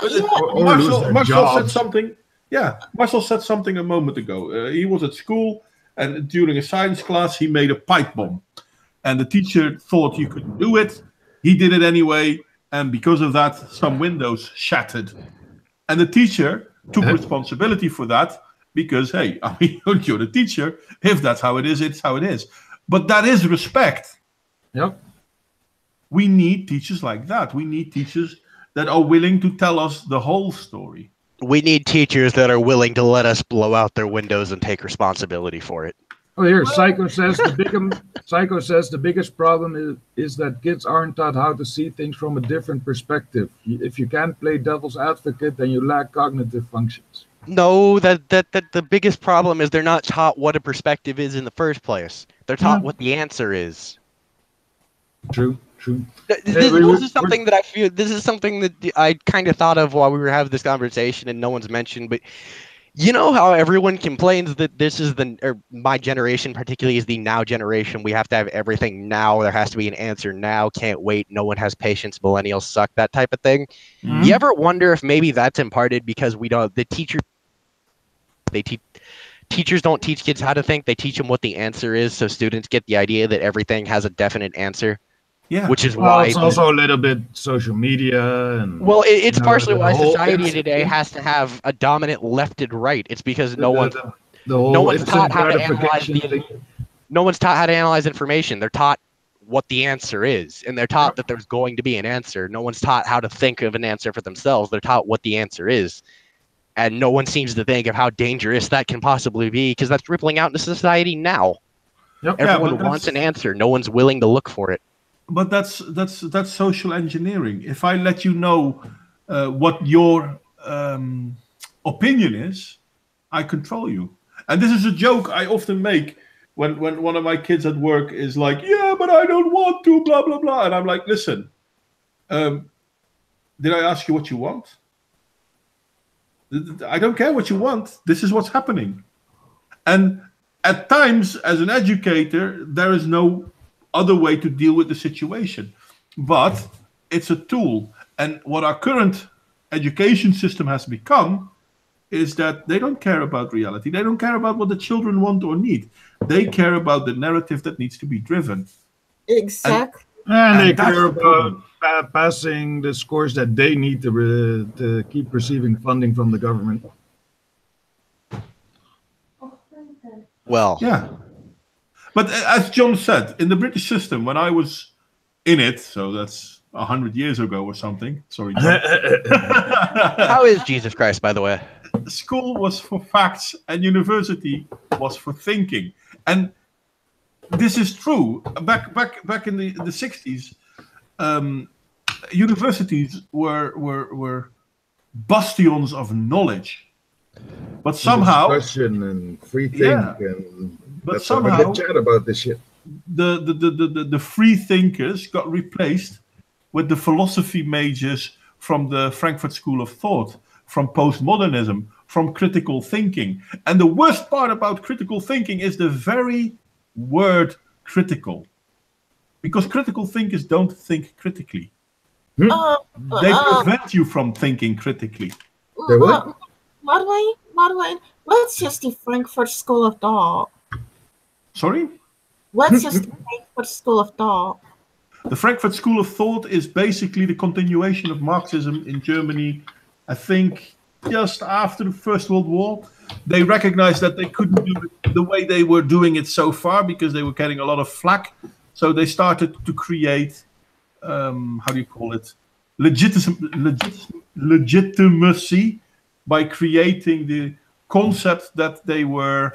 Marcel said something. Yeah, Marcel said something a moment ago. He was at school, and during a science class, he made a pipe bomb. And the teacher thought you couldn't do it. He did it anyway, and because of that, some windows shattered. And the teacher took responsibility for that because, hey, I mean, you're the teacher. If that's how it is, it's how it is. But that is respect. Yep. We need teachers like that. We need teachers that are willing to tell us the whole story. We need teachers that are willing to let us blow out their windows and take responsibility for it. Oh, here, Psycho says the biggest problem is that kids aren't taught how to see things from a different perspective. If you can't play devil's advocate, then you lack cognitive functions. No, that the biggest problem is they're not taught what a perspective is in the first place. They're taught what the answer is. True. This is something that I feel. This is something that I kind of thought of while we were having this conversation, and no one's mentioned. But you know how everyone complains that this is my generation, particularly, is the now generation. We have to have everything now. There has to be an answer now. Can't wait. No one has patience. Millennials suck. That type of thing. Mm-hmm. You ever wonder if maybe that's imparted because we don't? Teachers don't teach kids how to think. They teach them what the answer is, so students get the idea that everything has a definite answer. Yeah, which is why it's also a little bit social media and it's partially why society today has to have a dominant left and right. It's because no one's taught how to analyze no one's taught how to analyze information. They're taught what the answer is, and they're taught that there's going to be an answer. No one's taught how to think of an answer for themselves. They're taught what the answer is, and no one seems to think of how dangerous that can possibly be because that's rippling out into society now. Yep. Everyone wants an answer. No one's willing to look for it. But that's social engineering. If I let you know what your opinion is, I control you. And this is a joke I often make when one of my kids at work is like, yeah, but I don't want to, blah, blah, blah. And I'm like, listen, did I ask you what you want? I don't care what you want. This is what's happening. And at times, as an educator, there is no other way to deal with the situation. But it's a tool. And what our current education system has become is that they don't care about reality. They don't care about what the children want or need. They care about the narrative that needs to be driven. Exactly. And they care about passing the scores that they need to keep receiving funding from the government. Well, yeah. But as John said, in the British system, when I was in it, so that's 100 years ago or something. Sorry, John. How is Jesus Christ, by the way? School was for facts and university was for thinking. And this is true. Back in the 60s, universities were bastions of knowledge. But somehow... Discussion and free think and... But that's somehow, chat about this shit. The free thinkers got replaced with the philosophy majors from the Frankfurt School of Thought, from postmodernism, from critical thinking. And the worst part about critical thinking is the very word critical. Because critical thinkers don't think critically. They prevent you from thinking critically. Modwain, what's just the Frankfurt School of Thought? Sorry? What's just the Frankfurt School of Thought? The Frankfurt School of Thought is basically the continuation of Marxism in Germany, I think, just after the First World War. They recognized that they couldn't do it the way they were doing it so far because they were getting a lot of flack. So they started to create, legitimacy by creating the concept that they were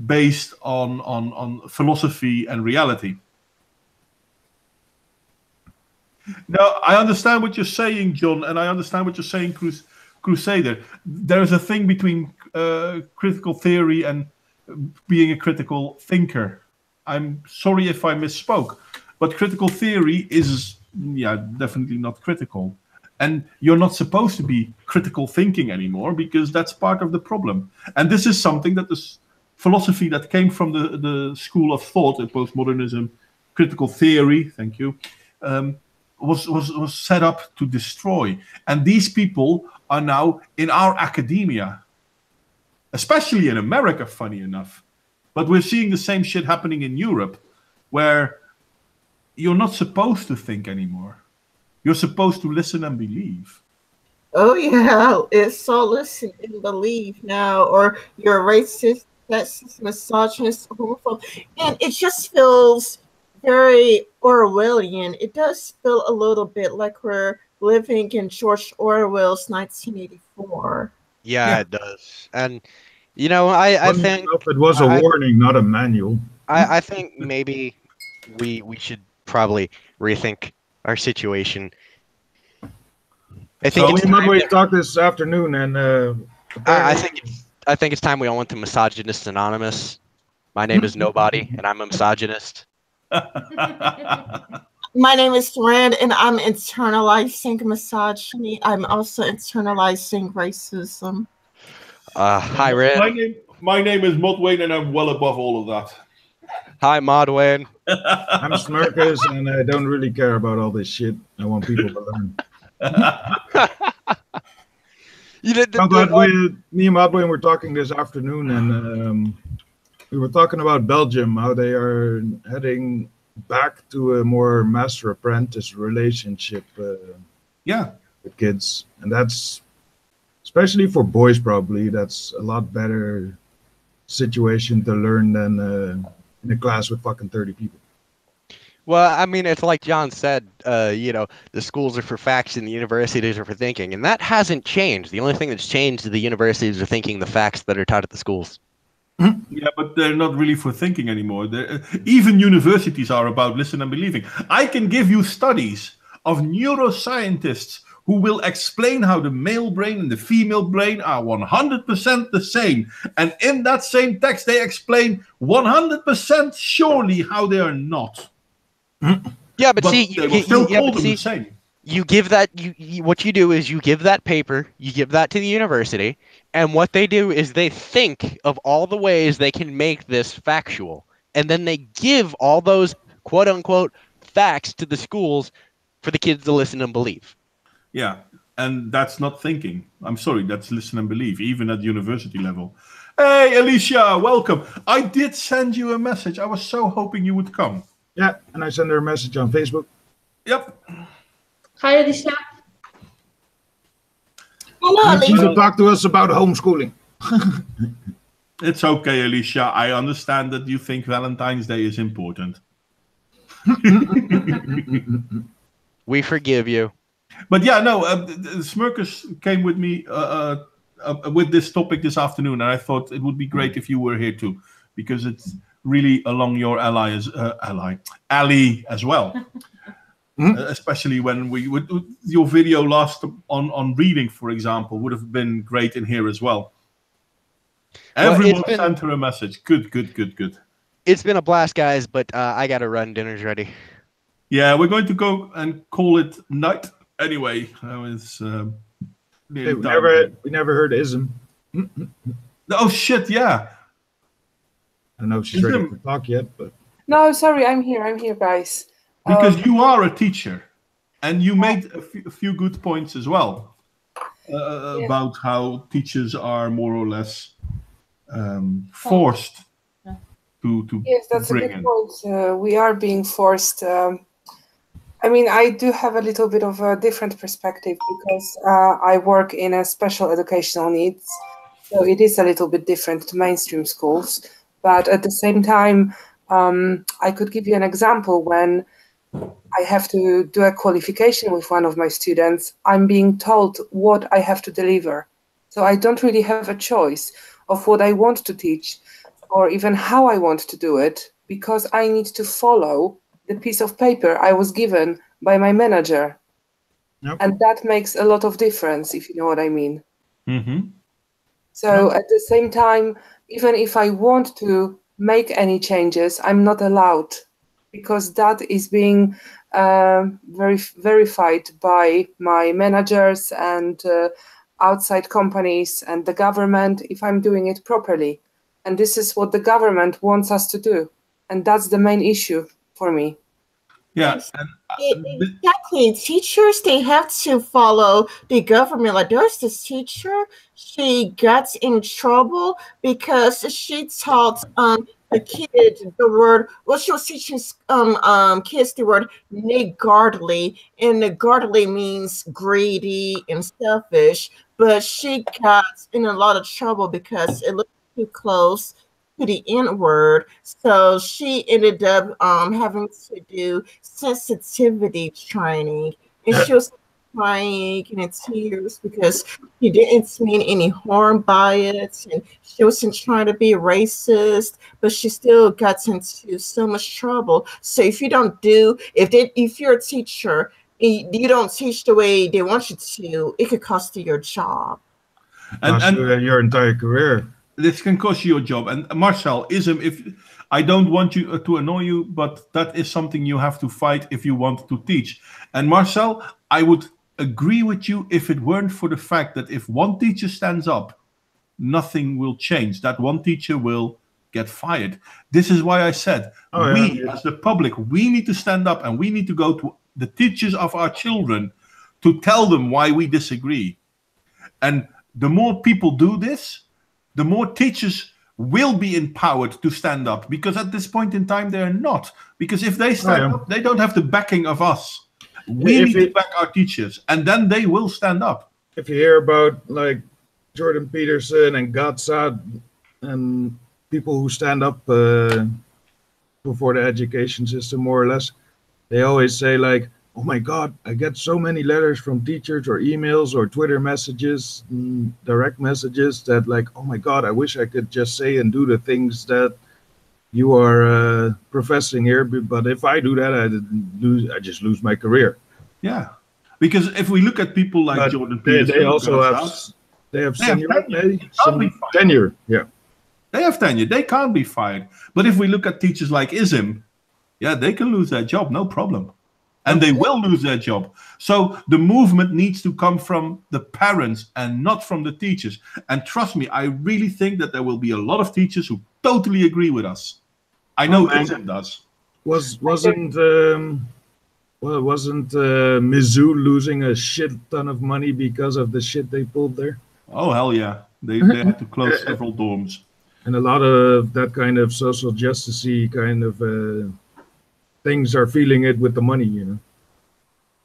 based on philosophy and reality. Now, I understand what you're saying, John, and I understand what you're saying, Crusader. There is a thing between critical theory and being a critical thinker. I'm sorry if I misspoke, but critical theory is, definitely not critical. And you're not supposed to be critical thinking anymore because that's part of the problem. And this is something that the philosophy that came from the school of thought, postmodernism, critical theory. Thank you. Was set up to destroy, and these people are now in our academia, especially in America. Funny enough, but we're seeing the same shit happening in Europe, where you're not supposed to think anymore. You're supposed to listen and believe. Oh yeah, it's all listen and believe now, or you're racist, sexist, misogynist, homophobe, and it just feels very Orwellian. It does feel a little bit like we're living in George Orwell's 1984. Yeah, it does. And you know, I Funny think enough, it was a warning, not a manual. I think maybe we should probably rethink our situation. I think So it's we might time wait talk this afternoon, and I think it's time we all went to Misogynist Anonymous. My name is Nobody, and I'm a misogynist. My name is Rand, and I'm internalizing misogyny. I'm also internalizing racism. Hi, Rand. My name is Modwain, and I'm well above all of that. Hi, Modwain. I'm Smurkus, and I don't really care about all this shit. I want people to learn. Me and Modwain were talking this afternoon, and we were talking about Belgium, how they are heading back to a more master-apprentice relationship with kids. And that's, especially for boys probably, that's a lot better situation to learn than in a class with fucking 30 people. Well, I mean, it's like John said, the schools are for facts and the universities are for thinking. And that hasn't changed. The only thing that's changed is the universities are thinking the facts that are taught at the schools. Yeah, but they're not really for thinking anymore. Even universities are about listen and believing. I can give you studies of neuroscientists who will explain how the male brain and the female brain are 100% the same. And in that same text, they explain 100% surely how they are not. Yeah, but see, they will still call them the same. You give that. What you do is you give that paper. You give that to the university, and what they do is they think of all the ways they can make this factual, and then they give all those quote unquote facts to the schools for the kids to listen and believe. Yeah, and that's not thinking. I'm sorry, that's listen and believe, even at university level. Hey, Alicia, welcome. I did send you a message. I was so hoping you would come. Yeah, and I sent her a message on Facebook. Yep. Hi, Alicia. Hello, You need to talk to us about homeschooling. It's okay, Alicia. I understand that you think Valentine's Day is important. We forgive you. But yeah, no, Smurkus came with me with this topic this afternoon, and I thought it would be great if you were here too, because it's really along your alley as well. Especially when your video last on reading, for example, would have been great in here as well. Everyone sent her a message. Good. It's been a blast, guys, but I gotta run. Dinner's ready. Yeah, we're going to go and call it night anyway. We never heard ism. Oh shit! Yeah. I don't know if she's ready to talk yet, but no, sorry, I'm here, guys. Because you are a teacher, and you made a few good points as well about how teachers are more or less forced to yes, that's bring a good in. point. We are being forced. I mean, I do have a little bit of a different perspective because I work in a special educational needs, so it is a little bit different to mainstream schools. But at the same time, I could give you an example when I have to do a qualification with one of my students. I'm being told what I have to deliver. So I don't really have a choice of what I want to teach or even how I want to do it because I need to follow the piece of paper I was given by my manager. Yep. And that makes a lot of difference, if you know what I mean. Mm-hmm. So at the same time, even if I want to make any changes, I'm not allowed because that is being verified by my managers and outside companies and the government if I'm doing it properly. And this is what the government wants us to do. And that's the main issue for me. Yeah. Exactly. Teachers, they have to follow the government. Like there's this teacher, she got in trouble because she taught a kid the word, well, she was teaching kids the word niggardly, and niggardly means greedy and selfish, but she got in a lot of trouble because it looked too close to the N word. So she ended up having to do sensitivity training, and she was crying and in tears because she didn't mean any harm by it, and she wasn't trying to be racist, but she still got into so much trouble. So if you don't do, if you're a teacher and you don't teach the way they want you to, it could cost you your job. And your entire career. This can cost you your job. And Marcel, if I don't want you to annoy you, but that is something you have to fight if you want to teach. And Marcel, I would agree with you if it weren't for the fact that if one teacher stands up, nothing will change. That one teacher will get fired. This is why I said as the public, we need to stand up and we need to go to the teachers of our children to tell them why we disagree. And the more people do this, the more teachers will be empowered to stand up, because at this point in time they're not. Because if they stand up, they don't have the backing of us. We need to back our teachers, and then they will stand up. If you hear about like Jordan Peterson and Gatsad and people who stand up for the education system, more or less, they always say like, oh my God, I get so many letters from teachers or emails or Twitter messages, direct messages that like, oh my God, I wish I could just say and do the things that you are professing here. But if I do that, I just lose my career. Yeah. Because if we look at people like Jordan Peterson, they also have tenure. Yeah. They have tenure. They can't be fired. But if we look at teachers like Izim, yeah, they can lose their job, no problem. And they will lose their job. So the movement needs to come from the parents and not from the teachers. And trust me, I really think that there will be a lot of teachers who totally agree with us. I know Izim does. Wasn't Mizzou losing a shit ton of money because of the shit they pulled there? Oh, hell yeah. They had to close several dorms. And a lot of that kind of social justice-y kind of things are feeling it with the money, you know.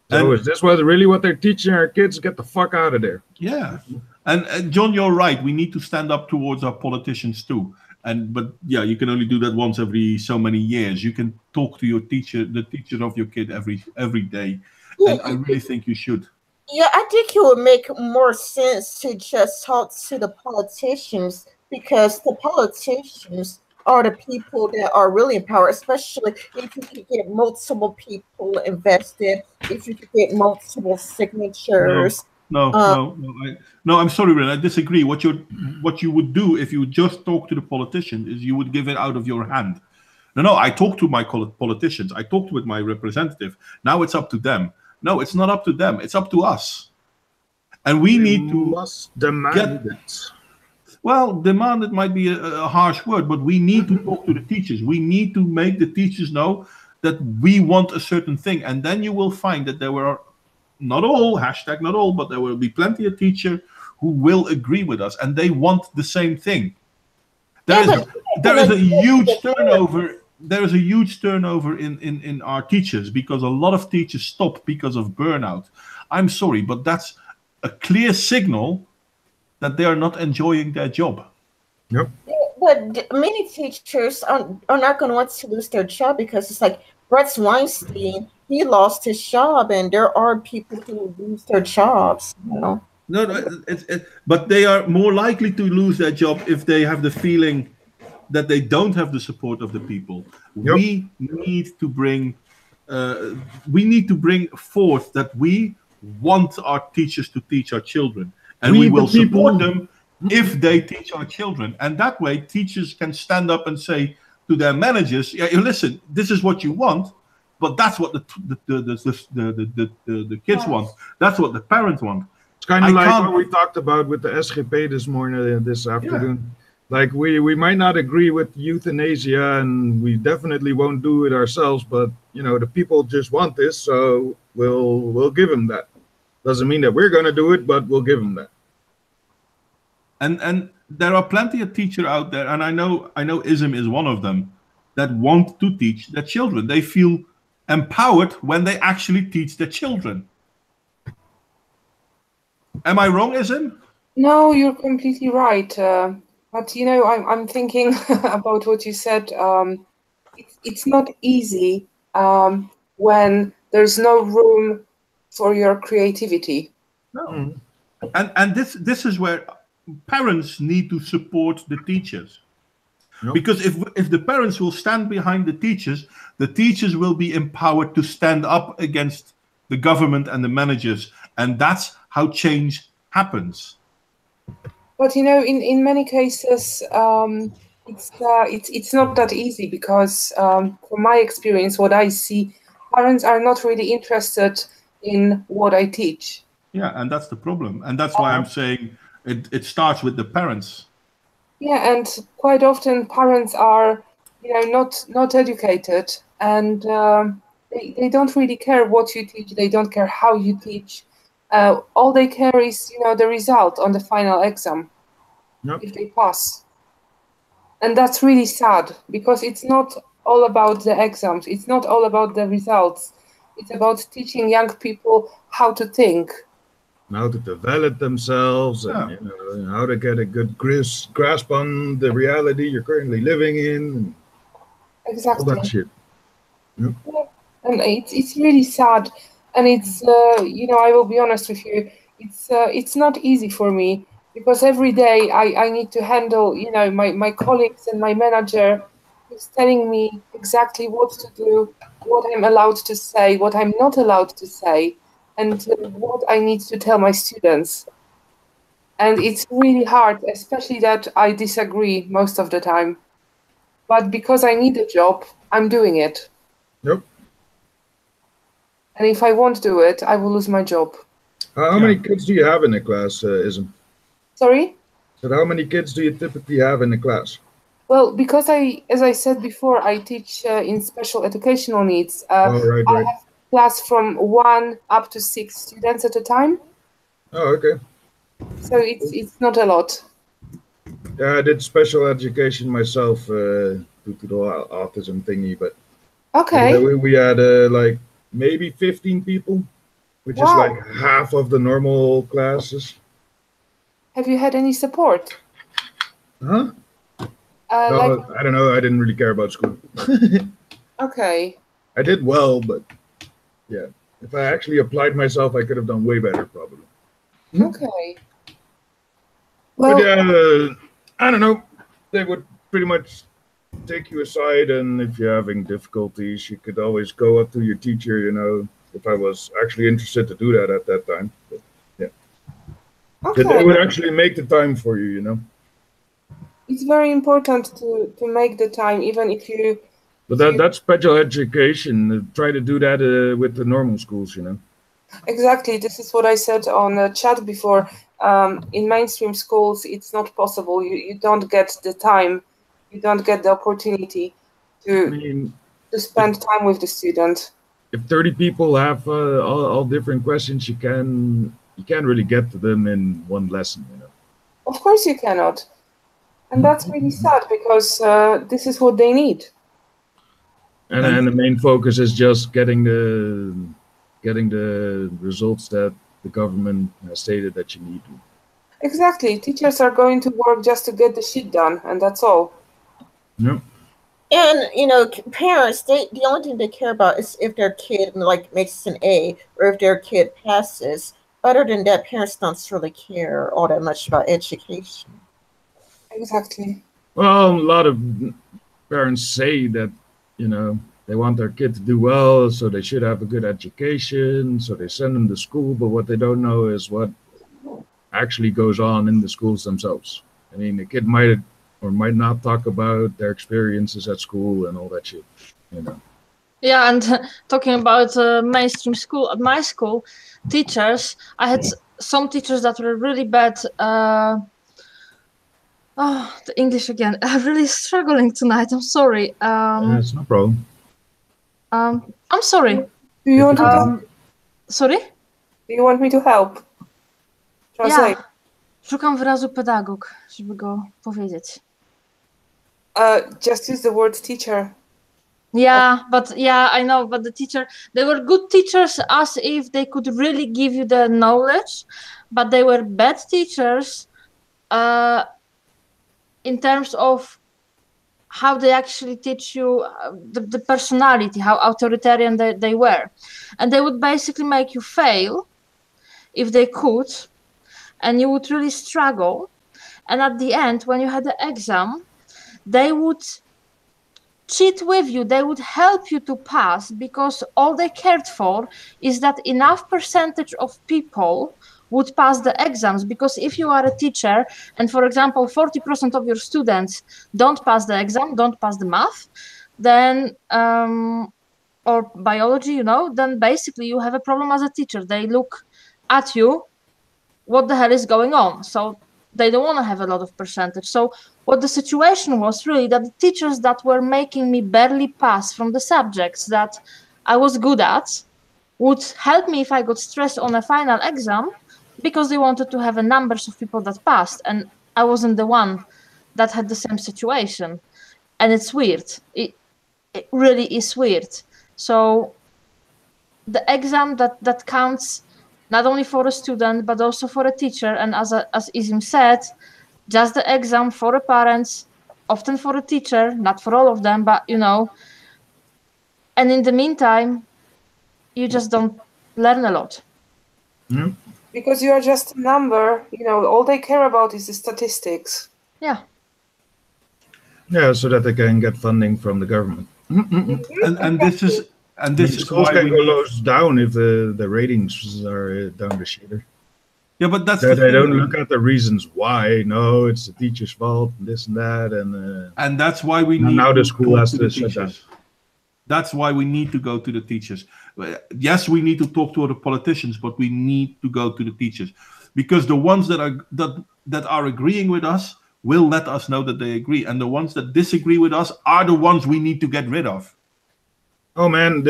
So is this really what they're teaching our kids? Get the fuck out of there. Yeah. And John, you're right. We need to stand up towards our politicians too. But yeah, you can only do that once every so many years. You can talk to your teacher, the teacher of your kid every day. And I really think you should. Yeah, I think it would make more sense to just talk to the politicians, because the politicians are the people that are really in power, especially if you can get multiple people invested, if you can get multiple signatures. No, I'm sorry, Ren, I disagree. What you would do if you just talk to the politicians is you would give it out of your hand. No, I talk to my politicians. I talked with my representative. Now it's up to them. No, it's not up to them. It's up to us. And we need to demand it. Well, demand, it might be a harsh word, but we need to talk to the teachers. We need to make the teachers know that we want a certain thing. And then you will find that there were not all, hashtag not all, but there will be plenty of teachers who will agree with us, and they want the same thing. There is a huge turnover. There is a huge turnover in our teachers, because a lot of teachers stop because of burnout. I'm sorry, but that's a clear signal that they are not enjoying their job. Yep. But many teachers are not going to want to lose their job, because it's like Brett Weinstein, he lost his job, and there are people who lose their jobs, you know. No, but they are more likely to lose their job if they have the feeling that they don't have the support of the people. Yep. We need to bring forth that we want our teachers to teach our children, and we will support them if they teach our children. And that way, teachers can stand up and say to their managers, "Yeah, listen, this is what you want, but that's what the kids want. That's what the parents want." It's kind of like what we talked about with the SGP this afternoon. Like we might not agree with euthanasia, and we definitely won't do it ourselves. But you know, the people just want this, so we'll give them that. Doesn't mean that we're gonna do it, but we'll give them that. And there are plenty of teachers out there, and I know ISM is one of them, that want to teach their children. They feel empowered when they actually teach their children. Am I wrong, ISM? No, you're completely right. But you know, I'm thinking about what you said. It's not easy when there's no room for your creativity. No. And this is where parents need to support the teachers. No. Because if the parents will stand behind the teachers will be empowered to stand up against the government and the managers, and that's how change happens. But you know, in many cases, it's not that easy because, from my experience, what I see, parents are not really interested in what I teach. Yeah, and that's the problem, and that's why I'm saying it starts with the parents. Yeah, and quite often parents are, you know, not educated, and they don't really care what you teach. They don't care how you teach. All they care is, you know, the result on the final exam, if they pass. And that's really sad because it's not all about the exams. It's not all about the results. It's about teaching young people how to think. How to develop themselves, and you know, how to get a good grasp on the reality you're currently living in. And exactly. All that shit. Yep. Yeah. And it's really sad. And it's, you know, I will be honest with you, it's not easy for me because every day I need to handle, you know, my colleagues and my manager who's telling me exactly what to do, what I'm allowed to say, what I'm not allowed to say, and what I need to tell my students. And it's really hard, especially that I disagree most of the time. But because I need a job, I'm doing it. Yep. And if I won't do it, I will lose my job. How many kids do you have in the class, Ism? Sorry? So how many kids do you typically have in the class? Well, because as I said before, I teach in special educational needs. Right. I have class from 1 up to 6 students at a time. Oh, okay. So it's not a lot. Yeah, I did special education myself due to the autism thingy, but okay, we had like maybe 15 people, which is like half of the normal classes. Have you had any support? Huh? No, like... I don't know. I didn't really care about school. Okay. I did well, but yeah, if I actually applied myself, I could have done way better, probably. Okay. Well, but yeah, I don't know. They would pretty much take you aside, and if you're having difficulties, you could always go up to your teacher, you know, if I was actually interested to do that at that time. But, yeah. Okay. They would actually make the time for you, you know. It's very important to make the time, even if you... But that's special education. Try to do that with the normal schools, you know. Exactly. This is what I said on the chat before. In mainstream schools, it's not possible. You don't get the time. You don't get the opportunity to spend time with the student. If 30 people have all different questions, you can't really get to them in one lesson, you know. Of course you cannot. And that's really sad because this is what they need. And the main focus is just getting the results that the government has stated that you need. Exactly. Teachers are going to work just to get the shit done, and that's all. Yep. And you know, parents, the only thing they care about is if their kid like makes an A or if their kid passes. Other than that, parents don't really care all that much about education. Exactly. Well, a lot of parents say that, you know, they want their kid to do well, so they should have a good education, so they send them to school, but what they don't know is what actually goes on in the schools themselves. I mean, the kid might or might not talk about their experiences at school and all that shit, you know. Yeah, and talking about mainstream school, at my school, teachers, I had some teachers that were really bad Oh, the English again. I'm really struggling tonight. I'm sorry. It's no problem. I'm sorry. Do you want me to? Sorry? Do you want me to help? Translate. Ja. Szukam wyrazu pedagog, żeby go powiedzieć. Just use the word teacher. Yeah, but yeah, I know, but the teacher, they were good teachers as if they could really give you the knowledge, but they were bad teachers in terms of how they actually teach you the personality, how authoritarian they were. And they would basically make you fail if they could, and you would really struggle. And at the end, when you had the exam, they would cheat with you. They would help you to pass, because all they cared for is that enough percentage of people would pass the exams. Because if you are a teacher and, for example, 40% of your students don't pass the exam, don't pass the math, then or biology, you know, then basically you have a problem as a teacher. They look at you, what the hell is going on? So they don't want to have a lot of percentage. So what the situation was really that the teachers that were making me barely pass from the subjects that I was good at would help me if I got stressed on a final exam, because they wanted to have a numbers of people that passed, and I wasn't the one that had the same situation. And it's weird. It really is weird. So the exam that counts not only for a student but also for a teacher, and as Izim said, just the exam for the parents, often for a teacher, not for all of them, but you know. And in the meantime, you just don't learn a lot. Yeah. Because you are just a number, you know, all they care about is the statistics. Yeah. Yeah, so that they can get funding from the government. And this is schools why can we go need, lows down if the ratings are down the shitter. yeah, but that's They the thing. don't look at the reasons why. No, it's the teacher's fault, and this and that, And that's why we need now the to school talk has to to the shut down. teachers. That's why we need to go to the teachers. Yes, we need to talk to other politicians, but we need to go to the teachers, because the ones that are agreeing with us will let us know that they agree, and the ones that disagree with us are the ones we need to get rid of. Oh man,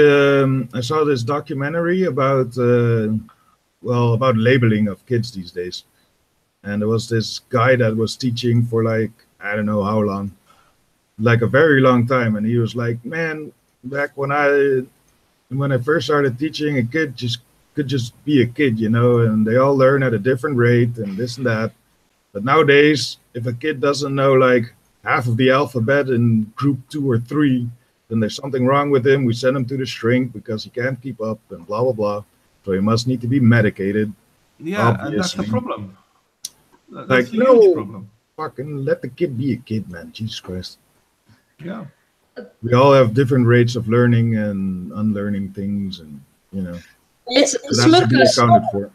I saw this documentary about about labeling of kids these days, and there was this guy that was teaching for like I don't know how long, like a very long time, and he was like, man, back when I first started teaching, a kid could just be a kid, you know, and they all learn at a different rate and this and that. But nowadays, if a kid doesn't know like half of the alphabet in group 2 or 3, then there's something wrong with him. We send him to the shrink because he can't keep up and blah, blah, blah. So he must need to be medicated. Yeah, obviously. and that's the problem. That's Like, a huge problem. Fucking let the kid be a kid, man. Jesus Christ. Yeah. We all have different rates of learning and unlearning things, and you know, It's so that's to be accounted for.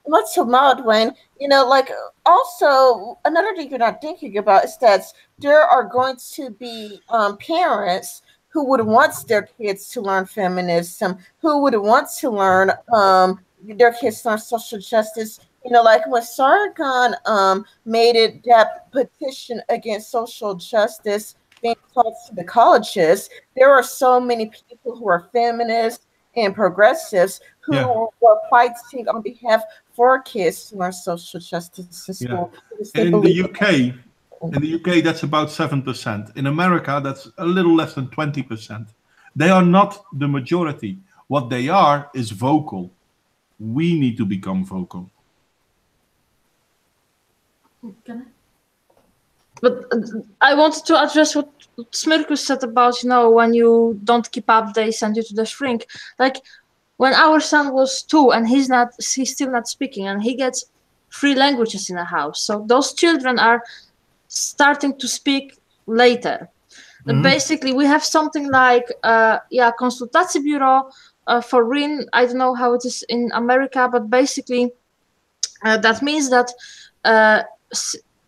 Much to Modwain, you know, like also another thing you're not thinking about is that there are going to be parents who would want their kids to learn feminism, who would want to learn their kids to learn social justice. You know, like when Sargon made it that petition against social justice being taught to the colleges, there are so many people who are feminists and progressives who were fighting on behalf for kids to learn social justice in school. In the UK, that's about 7%. In America, that's a little less than 20%. They are not the majority. What they are is vocal. We need to become vocal. But I wanted to address what Smurkus said about, you know, when you don't keep up, they send you to the shrink. Like when our son was 2 and he's still not speaking, and he gets 3 languages in a house. So those children are starting to speak later. Mm-hmm. Basically, we have something like, konsultatiebureau for RIN. I don't know how it is in America, but basically that means that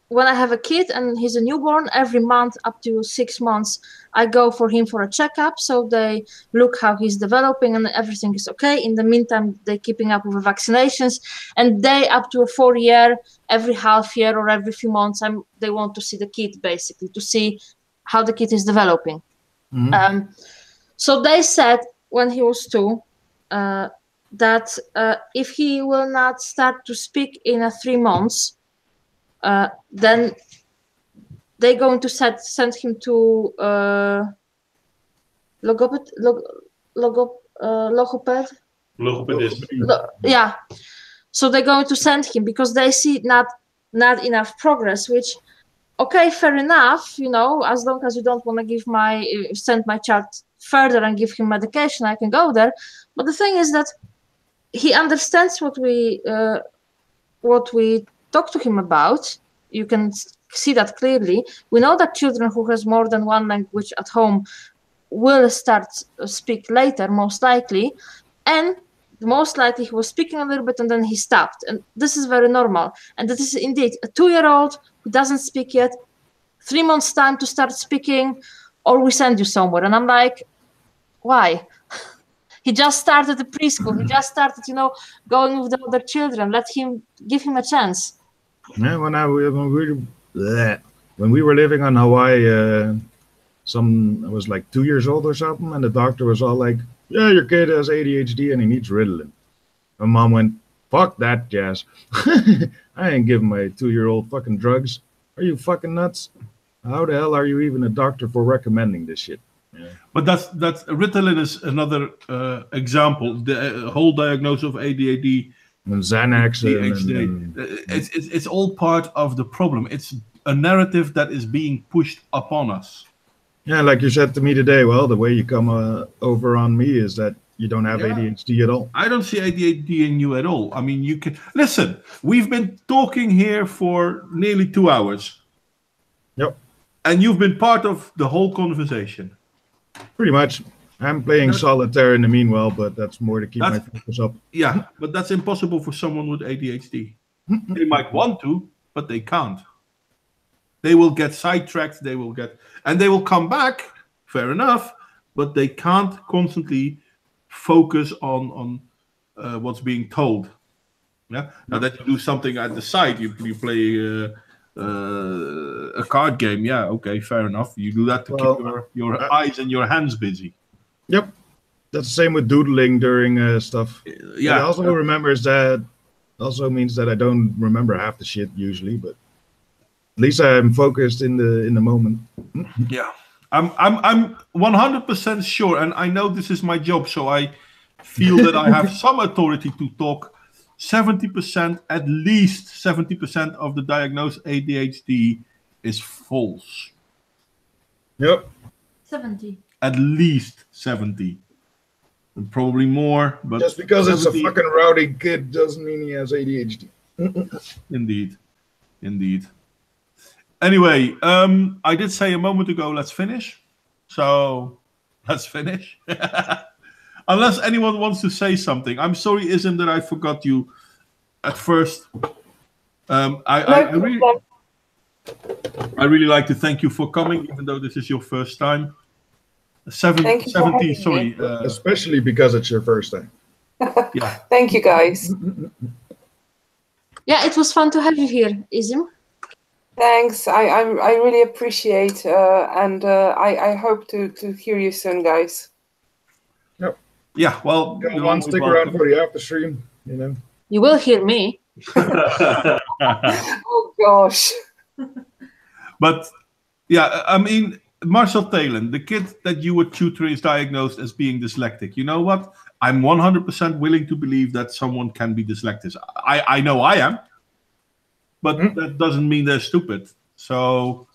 when I have a kid and he's a newborn, every month up to 6 months, I go for him for a checkup. So they look how he's developing and everything is okay. In the meantime, they're keeping up with the vaccinations. And they, up to a 4 year, every half year or every few months, they want to see the kid, basically, to see how the kid is developing. So they said when he was 2, that if he will not start to speak in 3 months, then they're going to send him to logoped. Logopedist. Yeah. So they're going to send him because they see not enough progress, which, okay, fair enough, you know, as long as you don't want to send my child further and give him medication, I can go there. But the thing is that he understands what we talk to him about. You can see that clearly. We know that children who has more than one language at home will start speak later, most likely, and most likely he was speaking a little bit and then he stopped, and this is very normal. And this is indeed a 2-year-old who doesn't speak yet, 3 months time to start speaking, or we send you somewhere. And I'm like, why? He just started the preschool. He just started, you know, going with the other children. Give him a chance. Yeah, when we were living on Hawaii, I was like 2 years old or something, and the doctor was all like, "Yeah, your kid has ADHD and he needs Ritalin." My mom went, "Fuck that, Jazz. I ain't giving my 2-year-old fucking drugs. Are you fucking nuts? How the hell are you even a doctor for recommending this shit?" Yeah. But that's Ritalin is another example. The whole diagnosis of ADHD and Xanax. It's all part of the problem. It's a narrative that is being pushed upon us. Yeah, like you said to me today, well, the way you come over on me is that you don't have ADHD at all. I don't see ADHD in you at all. I mean, you can... Listen, we've been talking here for nearly 2 hours. Yep. And you've been part of the whole conversation. Pretty much. I'm playing solitaire in the meanwhile, but that's more to keep my focus up. Yeah, but that's impossible for someone with ADHD. They might want to, but they can't. They will get sidetracked, and they will come back, fair enough, but they can't constantly focus on what's being told. Yeah. Now that you do something at the side, you play a card game. Yeah, okay, fair enough. You do that to keep your eyes and your hands busy. Yep, that's the same with doodling during stuff. Yeah. It also means that I don't remember half the shit usually, but at least I'm focused in the moment. Yeah, I'm 100% sure, and I know this is my job, so I feel that I have some authority to talk. 70%, at least 70% of the diagnosed ADHD is false. Yep. 70. At least 70. And probably more, but just because 70, it's a fucking rowdy kid doesn't mean he has ADHD. Indeed. Anyway, I did say a moment ago, let's finish. So let's finish. Unless anyone wants to say something. I'm sorry, Ism, that I forgot you at first. I really like to thank you for coming, even though this is your first time. 70, sorry. Especially because it's your first time. Yeah. Thank you, guys. Yeah, it was fun to have you here, Ism. Thanks. I really appreciate and I hope to hear you soon, guys. Yep. Yeah, well, stick around for the after stream, you know. You will hear me. Oh gosh. But yeah, I mean, Marcel Thelen, the kid that you were tutoring is diagnosed as being dyslexic. You know what? I'm 100% willing to believe that someone can be dyslexic. I know I am, but that doesn't mean they're stupid. So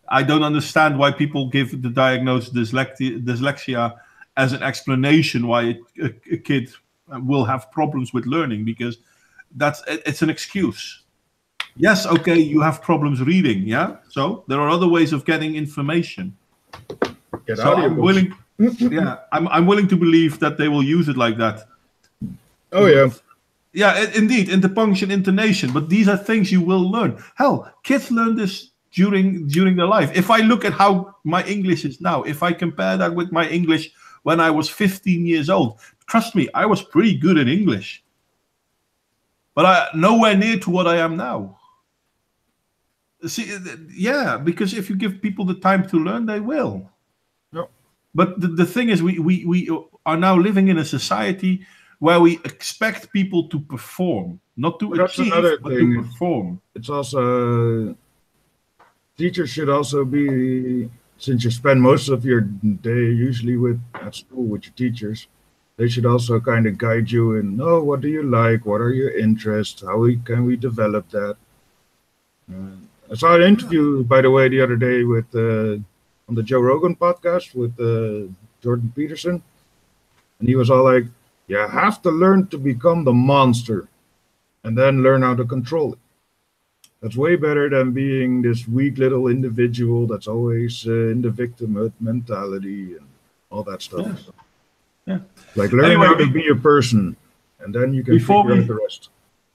I don't understand why people give the diagnosed dyslexia as an explanation why a kid will have problems with learning, because it's an excuse. Yes, okay, you have problems reading, yeah? So there are other ways of getting information. I'm willing to believe that they will use it like that. Oh, yeah. Yeah, indeed, interpunction, intonation. But these are things you will learn. Hell, kids learn this during their life. If I look at how my English is now, if I compare that with my English when I was 15 years old, trust me, I was pretty good at English. But nowhere near to what I am now. See, yeah, because if you give people the time to learn, they will. No. But the thing is, we are now living in a society where we expect people to perform, not to achieve, but to perform. It's also, teachers should also be, since you spend most of your day usually at school with your teachers, they should also kind of guide you in, what do you like? What are your interests? How can we develop that? I saw an interview, by the way, the other day with on the Joe Rogan podcast with Jordan Peterson. And he was all like, you have to learn to become the monster and then learn how to control it. That's way better than being this weak little individual that's always in the victimhood mentality and all that stuff. Yeah. Like learn how to be a person, and then you can figure out the rest.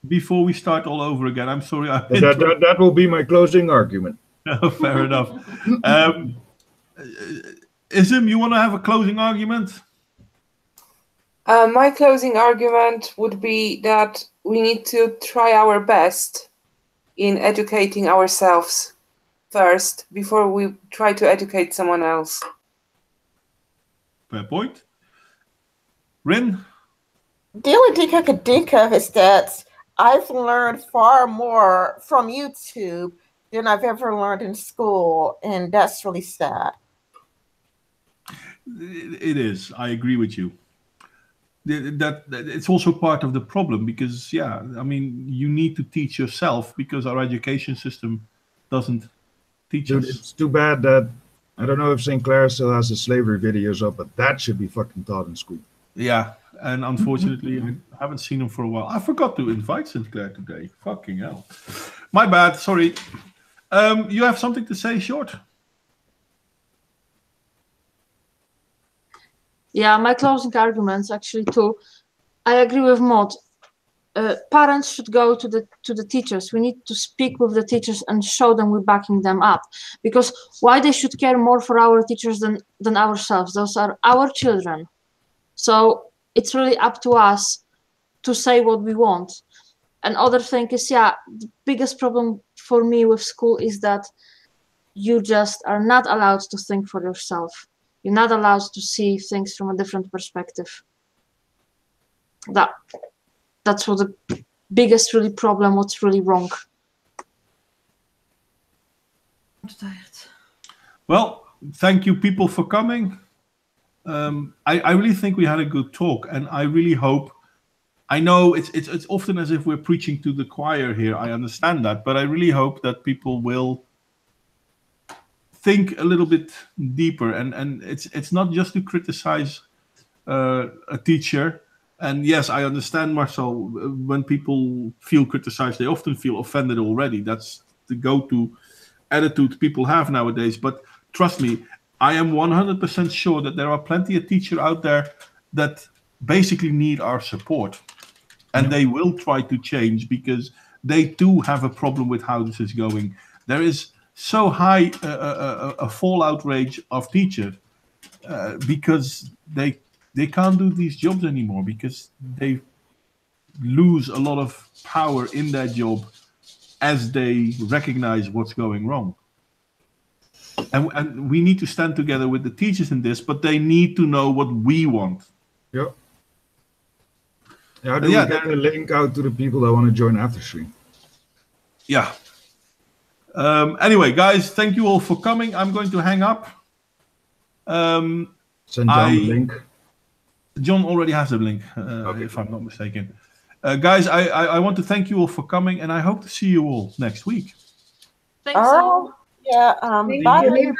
Before we start all over again, I'm sorry. That will be my closing argument. Fair enough. Ism, you want to have a closing argument? My closing argument would be that we need to try our best in educating ourselves first before we try to educate someone else. Fair point. Rin? The only thing I could think of is that I've learned far more from YouTube than I've ever learned in school, and that's really sad. It is. I agree with you. That it's also part of the problem because, I mean, you need to teach yourself because our education system doesn't teach us. It's too bad that, I don't know if St. Clair still has the slavery videos up, but that should be fucking taught in school. Yeah, and unfortunately, I haven't seen them for a while. I forgot to invite St. Clair today. Fucking hell. My bad, sorry. You have something to say, Short? Yeah, my closing arguments actually too. I agree with Mod. Parents should go to the teachers. We need to speak with the teachers and show them we're backing them up. Because why they should care more for our teachers than ourselves? Those are our children. So it's really up to us to say what we want. And other thing is, the biggest problem for me with school is that you just are not allowed to think for yourself. You're not allowed to see things from a different perspective. That's what the biggest really problem, what's really wrong. I'm tired. Well, thank you people for coming. I really think we had a good talk, and I really hope, I know it's often as if we're preaching to the choir here, I understand that, but I really hope that people will think a little bit deeper, and it's not just to criticize a teacher. And yes, I understand, Marcel, when people feel criticized, they often feel offended already. That's the go-to attitude people have nowadays. But trust me, I am 100% sure that there are plenty of teachers out there that basically need our support. And they will try to change because they too have a problem with how this is going. There is so high a fallout rate of teachers because they can't do these jobs anymore because they lose a lot of power in their job as they recognize what's going wrong. And we need to stand together with the teachers in this, but they need to know what we want. Yep. How do we get a link out to the people that want to join AfterStream? Yeah. Anyway, guys, thank you all for coming. I'm going to hang up. Send John the link. John already has the link, if I'm not mistaken. Guys, I want to thank you all for coming, and I hope to see you all next week. Thanks all. Yeah. Bye.